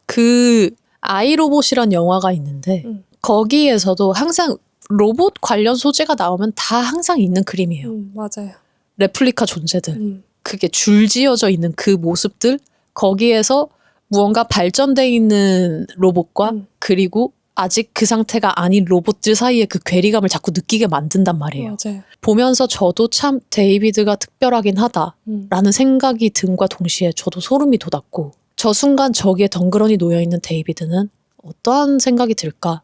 그 아이로봇이란 영화가 있는데 거기에서도 항상 로봇 관련 소재가 나오면 다 항상 있는 그림이에요. 맞아요. 레플리카 존재들. 그게 줄지어져 있는 그 모습들 거기에서 무언가 발전돼 있는 로봇과 그리고 아직 그 상태가 아닌 로봇들 사이에 그 괴리감을 자꾸 느끼게 만든단 말이에요. 맞아요. 보면서 저도 참 데이비드가 특별하긴 하다라는 생각이 든과 동시에 저도 소름이 돋았고 저 순간 저기에 덩그러니 놓여있는 데이비드는 어떠한 생각이 들까?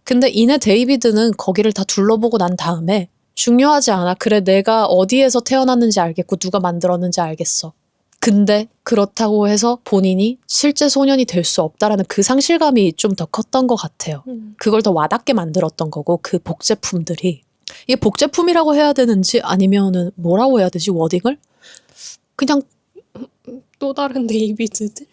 근데 이내 데이비드는 거기를 다 둘러보고 난 다음에 중요하지 않아. 그래 내가 어디에서 태어났는지 알겠고 누가 만들었는지 알겠어. 근데 그렇다고 해서 본인이 실제 소년이 될 수 없다라는 그 상실감이 좀 더 컸던 것 같아요. 그걸 더 와닿게 만들었던 거고 그 복제품들이 이게 복제품이라고 해야 되는지 아니면은 뭐라고 해야 되지 워딩을? 그냥 또 다른 데이비드들?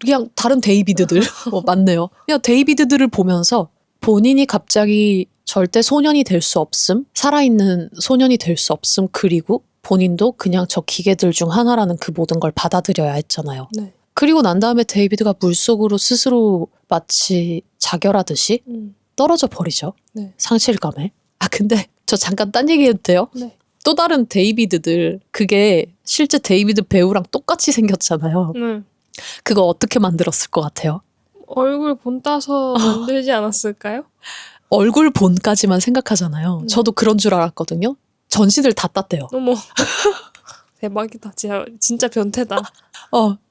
그냥 다른 데이비드들 맞네요. 그냥 데이비드들을 보면서 본인이 갑자기 절대 소년이 될 수 없음, 살아있는 소년이 될 수 없음, 그리고 본인도 그냥 저 기계들 중 하나라는 그 모든 걸 받아들여야 했잖아요. 네. 그리고 난 다음에 데이비드가 물속으로 스스로 마치 자결하듯이 떨어져 버리죠. 네. 상실감에. 아 근데 저 잠깐 딴 얘기 해도 돼요? 네. 또 다른 데이비드들 그게 실제 데이비드 배우랑 똑같이 생겼잖아요. 그거 어떻게 만들었을 것 같아요? 얼굴 본 따서 만들지 않았을까요? 얼굴 본까지만 생각하잖아요. 저도 그런 줄 알았거든요. 전신을 다 땄대요. 어머. 대박이다. 진짜 변태다.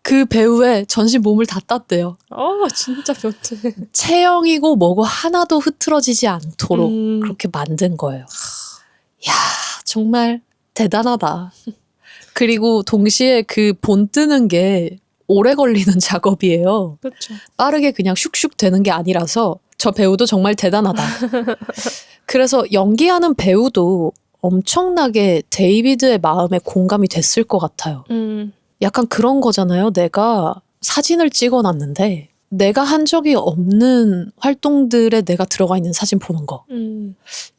그 배우의 전신 몸을 다 땄대요. 진짜 변태. 체형이고 뭐고 하나도 흐트러지지 않도록 그렇게 만든 거예요. 야 정말 대단하다. 그리고 동시에 그 본 뜨는 게 오래 걸리는 작업이에요. 그렇죠. 빠르게 그냥 슉슉 되는 게 아니라서 저 배우도 정말 대단하다. 그래서 연기하는 배우도 엄청나게 데이비드의 마음에 공감이 됐을 것 같아요. 약간 그런 거잖아요. 내가 사진을 찍어놨는데 내가 한 적이 없는 활동들에 내가 들어가 있는 사진 보는 거.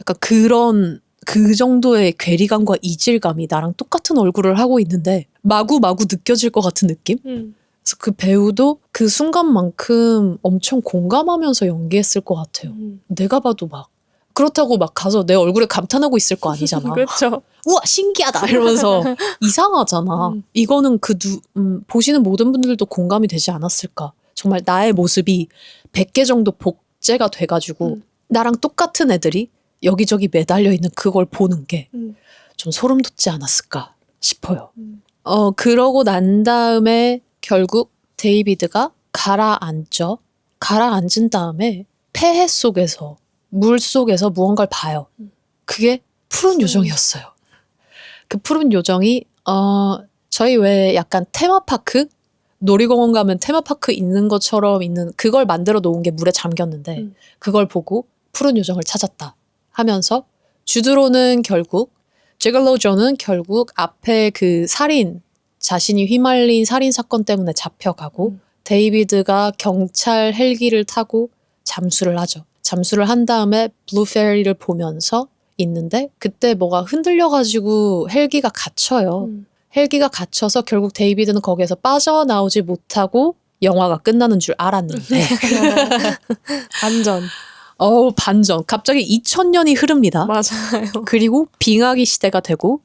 약간 그런 그 정도의 괴리감과 이질감이 나랑 똑같은 얼굴을 하고 있는데 마구마구 느껴질 것 같은 느낌? 그래서 그 배우도 그 순간만큼 엄청 공감하면서 연기했을 것 같아요. 내가 봐도 막 그렇다고 막 가서 내 얼굴에 감탄하고 있을 거 아니잖아. 그렇죠. 우와 신기하다 이러면서 이상하잖아. 이거는 보시는 모든 분들도 공감이 되지 않았을까. 정말 나의 모습이 100개 정도 복제가 돼가지고 나랑 똑같은 애들이 여기저기 매달려 있는 그걸 보는 게 좀 소름 돋지 않았을까 싶어요. 그러고 난 다음에 결국 데이비드가 가라앉죠. 가라앉은 다음에 폐해 속에서 물 속에서 무언가를 봐요. 그게 푸른 요정이었어요. 그 푸른 요정이 저희 왜 약간 테마파크? 놀이공원 가면 테마파크 있는 것처럼 있는 그걸 만들어 놓은 게 물에 잠겼는데 그걸 보고 푸른 요정을 찾았다 하면서 주드로는 결국 지글로 존은 결국 앞에 그 살인 자신이 휘말린 살인 사건 때문에 잡혀가고 데이비드가 경찰 헬기를 타고 잠수를 하죠. 잠수를 한 다음에 블루 페리를 보면서 있는데 그때 뭐가 흔들려가지고 헬기가 갇혀요. 헬기가 갇혀서 결국 데이비드는 거기에서 빠져나오지 못하고 영화가 끝나는 줄 알았는데 반전. 반전. 갑자기 2000년이 흐릅니다. 맞아요. 그리고 빙하기 시대가 되고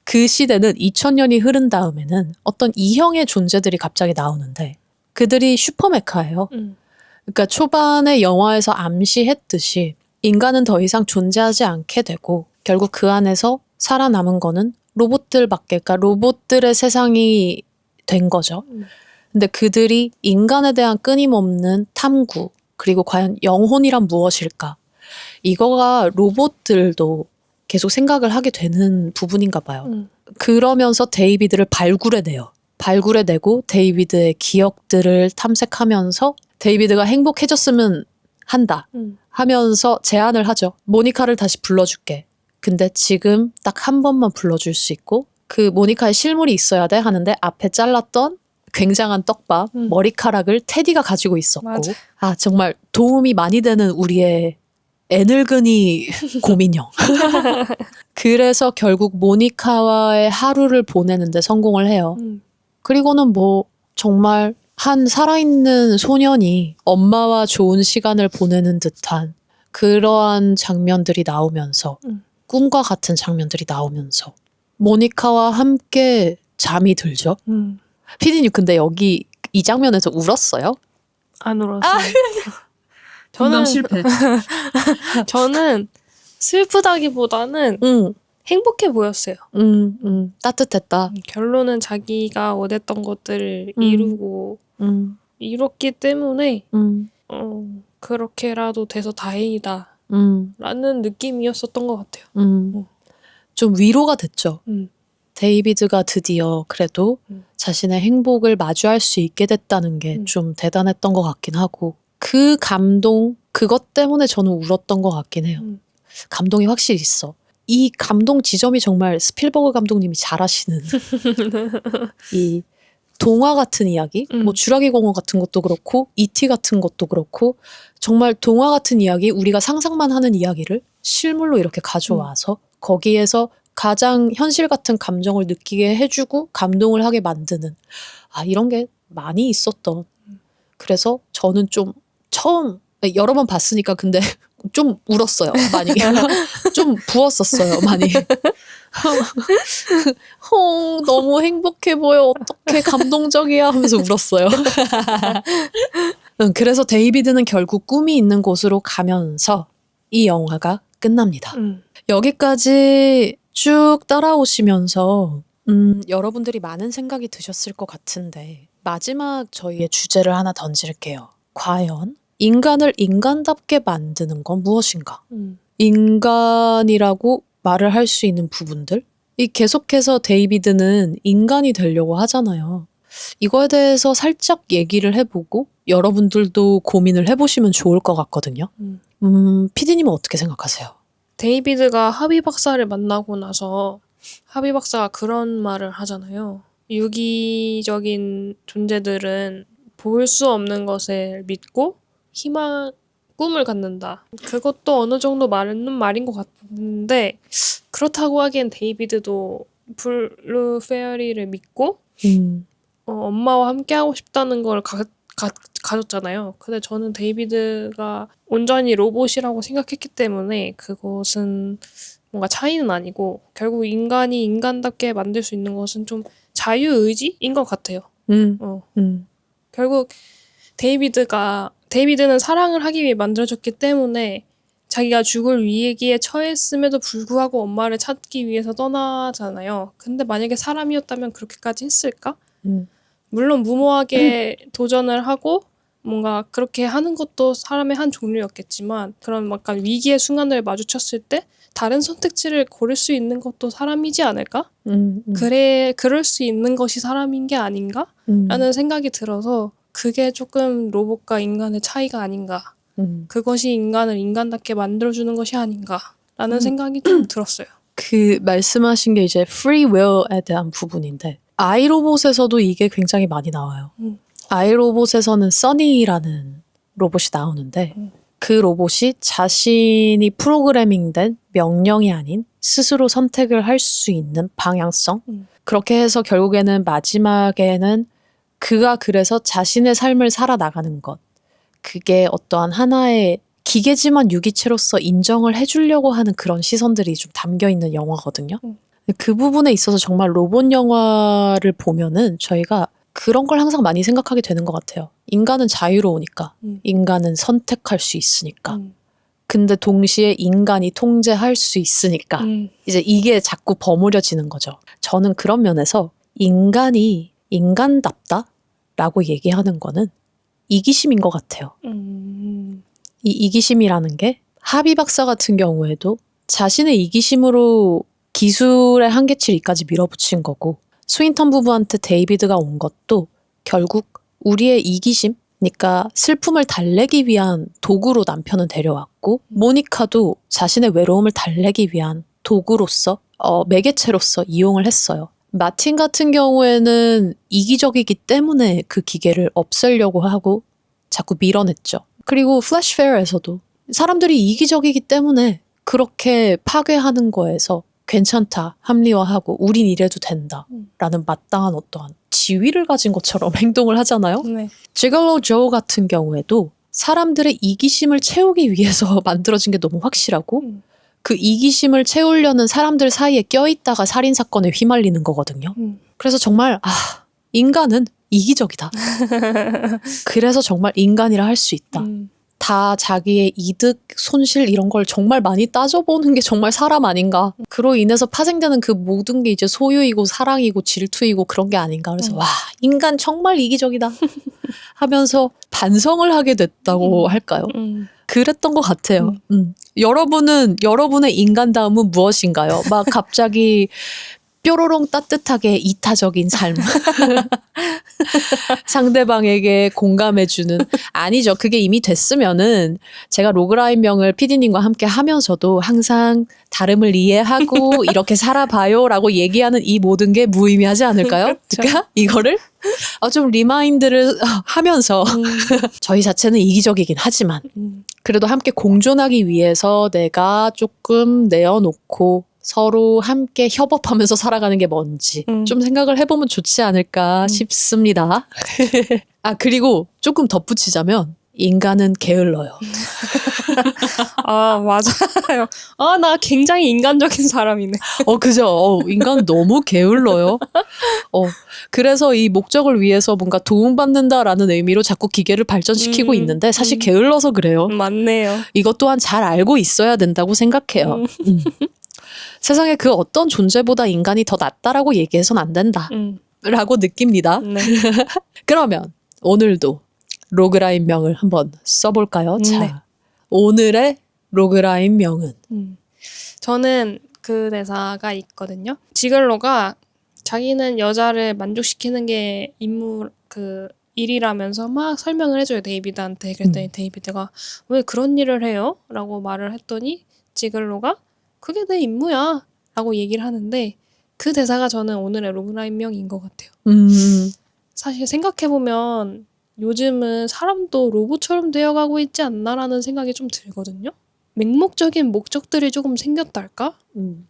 그 시대는 2000년이 흐른 다음에는 어떤 이형의 존재들이 갑자기 나오는데 그들이 슈퍼메카예요. 그러니까 초반에 영화에서 암시했듯이 인간은 더 이상 존재하지 않게 되고 결국 그 안에서 살아남은 거는 로봇들밖에, 그러니까 로봇들의 세상이 된 거죠. 근데 그들이 인간에 대한 끊임없는 탐구, 그리고 과연 영혼이란 무엇일까? 이거가 로봇들도 계속 생각을 하게 되는 부분인가 봐요. 그러면서 데이비드를 발굴해내요. 발굴해내고 데이비드의 기억들을 탐색하면서 데이비드가 행복해졌으면 한다 하면서 제안을 하죠. 모니카를 다시 불러줄게. 근데 지금 딱 한 번만 불러줄 수 있고 그 모니카의 실물이 있어야 돼 하는데 앞에 잘랐던 굉장한 떡밥, 머리카락을 테디가 가지고 있었고 맞아. 정말 도움이 많이 되는 우리의 애늙은이 고민형. 그래서 결국 모니카와의 하루를 보내는데 성공을 해요. 그리고는 뭐 정말 한 살아있는 소년이 엄마와 좋은 시간을 보내는 듯한 그러한 장면들이 나오면서 꿈과 같은 장면들이 나오면서 모니카와 함께 잠이 들죠. 피디님 근데 여기 이 장면에서 울었어요? 안 울었어요. 저는 실패. 저는 슬프다기보다는 행복해 보였어요. 따뜻했다. 결론은 자기가 원했던 것들을 이루고 이뤘기 때문에 그렇게라도 돼서 다행이다 라는 느낌이었었던 것 같아요. 좀 위로가 됐죠. 데이비드가 드디어 그래도 자신의 행복을 마주할 수 있게 됐다는 게 좀 대단했던 것 같긴 하고, 그 감동, 그것 때문에 저는 울었던 것 같긴 해요. 감동이 확실히 있어. 이 감동 지점이 정말 스필버그 감독님이 잘하시는 이 동화 같은 이야기, 뭐 주라기 공원 같은 것도 그렇고 E.T. 같은 것도 그렇고, 정말 동화 같은 이야기, 우리가 상상만 하는 이야기를 실물로 이렇게 가져와서 거기에서 가장 현실 같은 감정을 느끼게 해주고 감동을 하게 만드는, 이런 게 많이 있었던. 그래서 저는 좀 처음 여러 번 봤으니까 근데 좀 울었어요. 많이. 좀 부었었어요. 많이. 너무 행복해 보여. 어떡해, 감동적이야 하면서 울었어요. 그래서 데이비드는 결국 꿈이 있는 곳으로 가면서 이 영화가 끝납니다. 여기까지 쭉 따라오시면서 여러분들이 많은 생각이 드셨을 것 같은데, 마지막 저희의 주제를 하나 던질게요. 과연 인간을 인간답게 만드는 건 무엇인가? 인간이라고 말을 할 수 있는 부분들? 계속해서 데이비드는 인간이 되려고 하잖아요. 이거에 대해서 살짝 얘기를 해보고 여러분들도 고민을 해보시면 좋을 것 같거든요. 피디님은 어떻게 생각하세요? 데이비드가 하비 박사를 만나고 나서 하비 박사가 그런 말을 하잖아요. 유기적인 존재들은 볼 수 없는 것을 믿고 희망, 꿈을 갖는다. 그것도 어느 정도 맞는 말인 것 같은데, 그렇다고 하기엔 데이비드도 블루 페어리를 믿고 엄마와 함께하고 싶다는 걸 가졌잖아요. 근데 저는 데이비드가 온전히 로봇이라고 생각했기 때문에 그것은 뭔가 차이는 아니고, 결국 인간이 인간답게 만들 수 있는 것은 좀 자유의지인 것 같아요. 결국 데이비드는 사랑을 하기 위해 만들어졌기 때문에 자기가 죽을 위기에 처했음에도 불구하고 엄마를 찾기 위해서 떠나잖아요. 근데 만약에 사람이었다면 그렇게까지 했을까? 물론 무모하게 도전을 하고 뭔가 그렇게 하는 것도 사람의 한 종류였겠지만, 그런 약간 위기의 순간을 마주쳤을 때 다른 선택지를 고를 수 있는 것도 사람이지 않을까? 그럴 수 있는 것이 사람인 게 아닌가? 라는 생각이 들어서, 그게 조금 로봇과 인간의 차이가 아닌가. 그것이 인간을 인간답게 만들어주는 것이 아닌가. 라는 생각이 좀 들었어요. 그 말씀하신 게 이제 free will에 대한 부분인데, 아이로봇에서도 이게 굉장히 많이 나와요. 아이로봇에서는 써니라는 로봇이 나오는데, 그 로봇이 자신이 프로그래밍된 명령이 아닌 스스로 선택을 할 수 있는 방향성, 그렇게 해서 결국에는 마지막에는 그가 그래서 자신의 삶을 살아나가는 것, 그게 어떠한 하나의 기계지만 유기체로서 인정을 해주려고 하는 그런 시선들이 좀 담겨있는 영화거든요. 그 부분에 있어서 정말 로봇 영화를 보면은 저희가 그런 걸 항상 많이 생각하게 되는 것 같아요. 인간은 자유로우니까, 인간은 선택할 수 있으니까, 근데 동시에 인간이 통제할 수 있으니까 이제 이게 자꾸 버무려지는 거죠. 저는 그런 면에서 인간이 인간답다 라고 얘기하는 거는 이기심인 것 같아요. 이 이기심이라는 게 하비 박사 같은 경우에도 자신의 이기심으로 기술의 한계치를 밀어붙인 거고, 스윈턴 부부한테 데이비드가 온 것도 결국 우리의 이기심, 그러니까 슬픔을 달래기 위한 도구로 남편은 데려왔고, 모니카도 자신의 외로움을 달래기 위한 도구로서, 매개체로서 이용을 했어요. 마틴 같은 경우에는 이기적이기 때문에 그 기계를 없애려고 하고 자꾸 밀어냈죠. 그리고 플래시 페어에서도 사람들이 이기적이기 때문에 그렇게 파괴하는 거에서 괜찮다, 합리화하고 우린 이래도 된다 라는 마땅한 어떠한 지위를 가진 것처럼 행동을 하잖아요. 네. 지글로 조 같은 경우에도 사람들의 이기심을 채우기 위해서 만들어진 게 너무 확실하고, 그 이기심을 채우려는 사람들 사이에 껴있다가 살인사건에 휘말리는 거거든요. 그래서 정말 인간은 이기적이다. 그래서 정말 인간이라 할 수 있다. 다 자기의 이득, 손실 이런 걸 정말 많이 따져보는 게 정말 사람 아닌가. 그로 인해서 파생되는 그 모든 게 이제 소유이고 사랑이고 질투이고 그런 게 아닌가. 그래서 와, 인간 정말 이기적이다 하면서 반성을 하게 됐다고 할까요? 그랬던 것 같아요. 여러분은 여러분의 인간다움은 무엇인가요? 막 갑자기 뾰로롱 따뜻하게 이타적인 삶. 상대방에게 공감해주는. 아니죠. 그게 이미 됐으면은 제가 로그라인명을 PD님과 함께 하면서도 항상 다름을 이해하고 이렇게 살아봐요 라고 얘기하는 이 모든 게 무의미하지 않을까요? 그러니까 이거를 좀 리마인드를 하면서 저희 자체는 이기적이긴 하지만 그래도 함께 공존하기 위해서 내가 조금 내어놓고 서로 함께 협업하면서 살아가는 게 뭔지 좀 생각을 해보면 좋지 않을까 싶습니다. 그리고 조금 덧붙이자면 인간은 게을러요. 맞아요. 나 굉장히 인간적인 사람이네. 그죠. 인간 너무 게을러요. 그래서 이 목적을 위해서 뭔가 도움받는다라는 의미로 자꾸 기계를 발전시키고 있는데 사실 게을러서 그래요. 맞네요. 이것 또한 잘 알고 있어야 된다고 생각해요. 세상에 그 어떤 존재보다 인간이 더 낫다라고 얘기해서는 안 된다. 라고 느낍니다. 네. 그러면 오늘도 로그라인 명을 한번 써볼까요? 자, 네. 오늘의 로그라인 명은 저는 그 대사가 있거든요. 지글로가 자기는 여자를 만족시키는 게 일이라면서 막 설명을 해줘요, 데이비드한테. 그랬더니 데이비드가 왜 그런 일을 해요? 라고 말을 했더니 지글로가 그게 내 임무야 라고 얘기를 하는데 그 대사가 저는 오늘의 로그라인명인 것 같아요. 사실 생각해보면 요즘은 사람도 로봇처럼 되어가고 있지 않나라는 생각이 좀 들거든요. 맹목적인 목적들이 조금 생겼달까?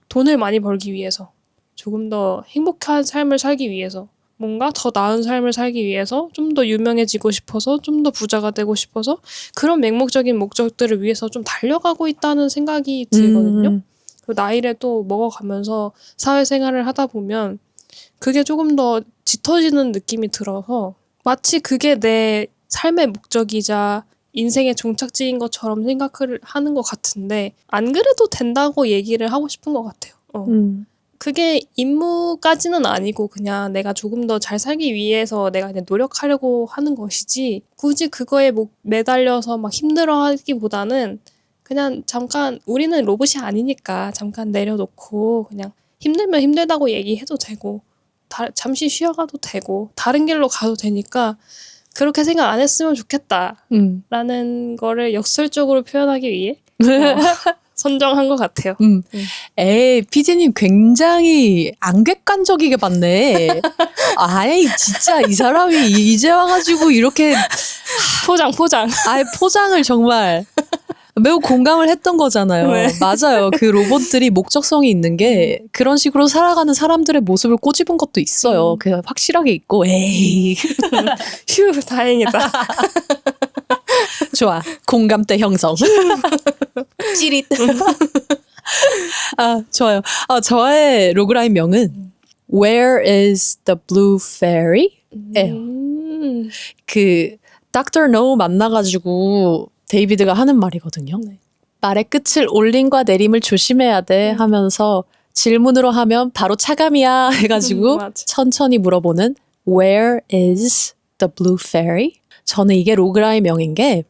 돈을 많이 벌기 위해서, 조금 더 행복한 삶을 살기 위해서, 뭔가 더 나은 삶을 살기 위해서, 좀 더 유명해지고 싶어서, 좀 더 부자가 되고 싶어서 그런 맹목적인 목적들을 위해서 좀 달려가고 있다는 생각이 들거든요. 그 나이를 또 먹어가면서 사회생활을 하다 보면 그게 조금 더 짙어지는 느낌이 들어서 마치 그게 내 삶의 목적이자 인생의 종착지인 것처럼 생각을 하는 것 같은데 안 그래도 된다고 얘기를 하고 싶은 것 같아요. 그게 임무까지는 아니고 그냥 내가 조금 더 잘 살기 위해서 내가 그냥 노력하려고 하는 것이지 굳이 그거에 매달려서 막 힘들어하기보다는 그냥 잠깐 우리는 로봇이 아니니까 잠깐 내려놓고 그냥 힘들면 힘들다고 얘기해도 되고 잠시 쉬어가도 되고 다른 길로 가도 되니까 그렇게 생각 안 했으면 좋겠다라는 거를 역설적으로 표현하기 위해 선정한 것 같아요. 피디님 굉장히 안 객관적이게 봤네. 아이 진짜 이 사람이 이제 와가지고 이렇게 포장. 포장을 정말 매우 공감을 했던 거잖아요. 네. 맞아요. 그 로봇들이 목적성이 있는 게 그런 식으로 살아가는 사람들의 모습을 꼬집은 것도 있어요. 그게 확실하게 있고 에이. 휴, 다행이다. 좋아. 공감대 형성. 찌릿. 좋아요. 저의 로그라인 명은 Where is the Blue Fairy? 예요. 그 닥터 노 만나가지고 데이비드가 하는 말이거든요. 네. 말의 끝을 올림과 내림을 조심해야 돼 하면서 질문으로 하면 바로 차감이야 해가지고 천천히 물어보는 Where is the Blue Fairy? 저는 이게 로그라인 명인 게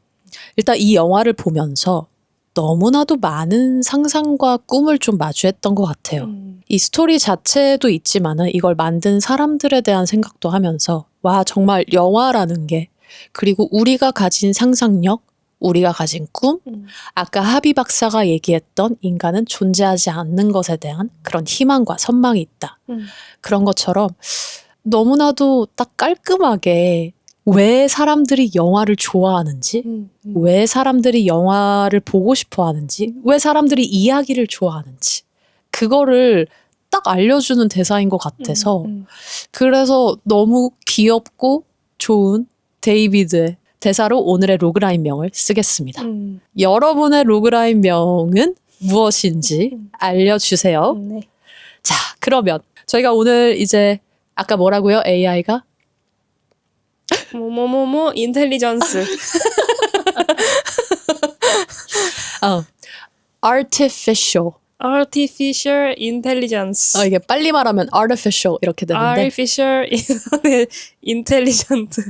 일단 이 영화를 보면서 너무나도 많은 상상과 꿈을 좀 마주했던 것 같아요. 이 스토리 자체도 있지만은 이걸 만든 사람들에 대한 생각도 하면서 와 정말 영화라는 게 그리고 우리가 가진 상상력 우리가 가진 꿈, 아까 하비 박사가 얘기했던 인간은 존재하지 않는 것에 대한 그런 희망과 선망이 있다. 그런 것처럼 너무나도 딱 깔끔하게 왜 사람들이 영화를 좋아하는지, 왜 사람들이 영화를 보고 싶어 하는지, 왜 사람들이 이야기를 좋아하는지 그거를 딱 알려주는 대사인 것 같아서 그래서 너무 귀엽고 좋은 데이비드의 대사로 오늘의 로그라인 명을 쓰겠습니다. 여러분의 로그라인 명은 무엇인지 알려주세요. 네. 자, 그러면 저희가 오늘 이제 아까 뭐라고요? AI가? 인텔리전스. artificial. artificial intelligence. 이게 빨리 말하면 artificial 이렇게 되는데. artificial intelligence.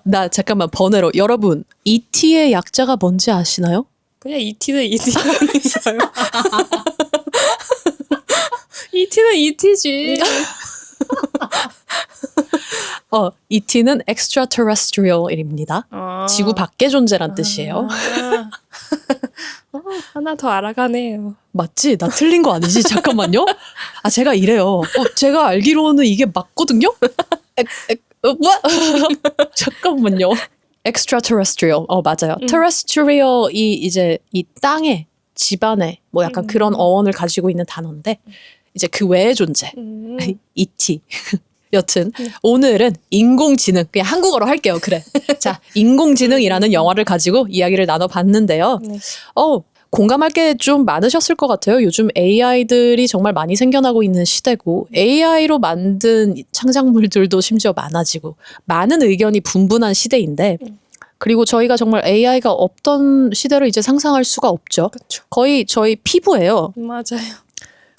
나 잠깐만 번외로 여러분 ET의 약자가 뭔지 아시나요? 그냥 ET는 ET가 아니어요. ET는 ET지. ET는 extraterrestrial입니다. 지구 밖의 존재란 뜻이에요. 하나 더 알아가네요. 맞지? 나 틀린 거 아니지? 잠깐만요. 제가 이래요. 제가 알기로는 이게 맞거든요? 뭐? 잠깐만요. extraterrestrial. 맞아요. terrestrial이 이제 이 땅에, 집안에 뭐 약간 그런 어원을 가지고 있는 단어인데 이제 그 외의 존재. ET. 여튼 오늘은 인공지능, 그냥 한국어로 할게요. 그래. 자, 인공지능이라는 영화를 가지고 이야기를 나눠봤는데요. 네. 공감할 게 좀 많으셨을 것 같아요. 요즘 AI들이 정말 많이 생겨나고 있는 시대고 AI로 만든 창작물들도 심지어 많아지고 많은 의견이 분분한 시대인데 그리고 저희가 정말 AI가 없던 시대를 이제 상상할 수가 없죠. 그쵸. 거의 저희 피부예요. 맞아요.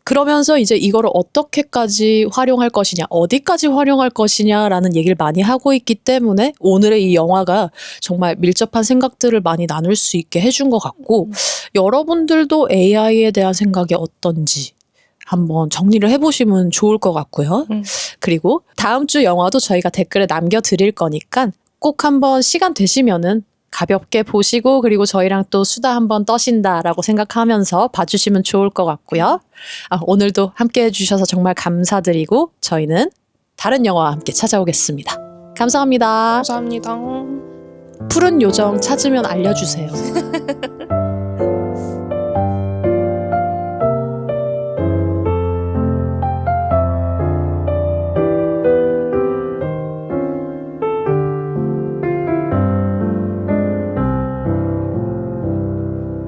그러면서 이제 이거를 어떻게까지 활용할 것이냐, 어디까지 활용할 것이냐라는 얘기를 많이 하고 있기 때문에 오늘의 이 영화가 정말 밀접한 생각들을 많이 나눌 수 있게 해준 것 같고 여러분들도 AI에 대한 생각이 어떤지 한번 정리를 해보시면 좋을 것 같고요. 그리고 다음 주 영화도 저희가 댓글에 남겨드릴 거니까 꼭 한번 시간 되시면은 가볍게 보시고 그리고 저희랑 또 수다 한번 떠신다라고 생각하면서 봐주시면 좋을 것 같고요. 오늘도 함께 해주셔서 정말 감사드리고 저희는 다른 영화와 함께 찾아오겠습니다. 감사합니다. 감사합니다. 푸른 요정 찾으면 알려주세요.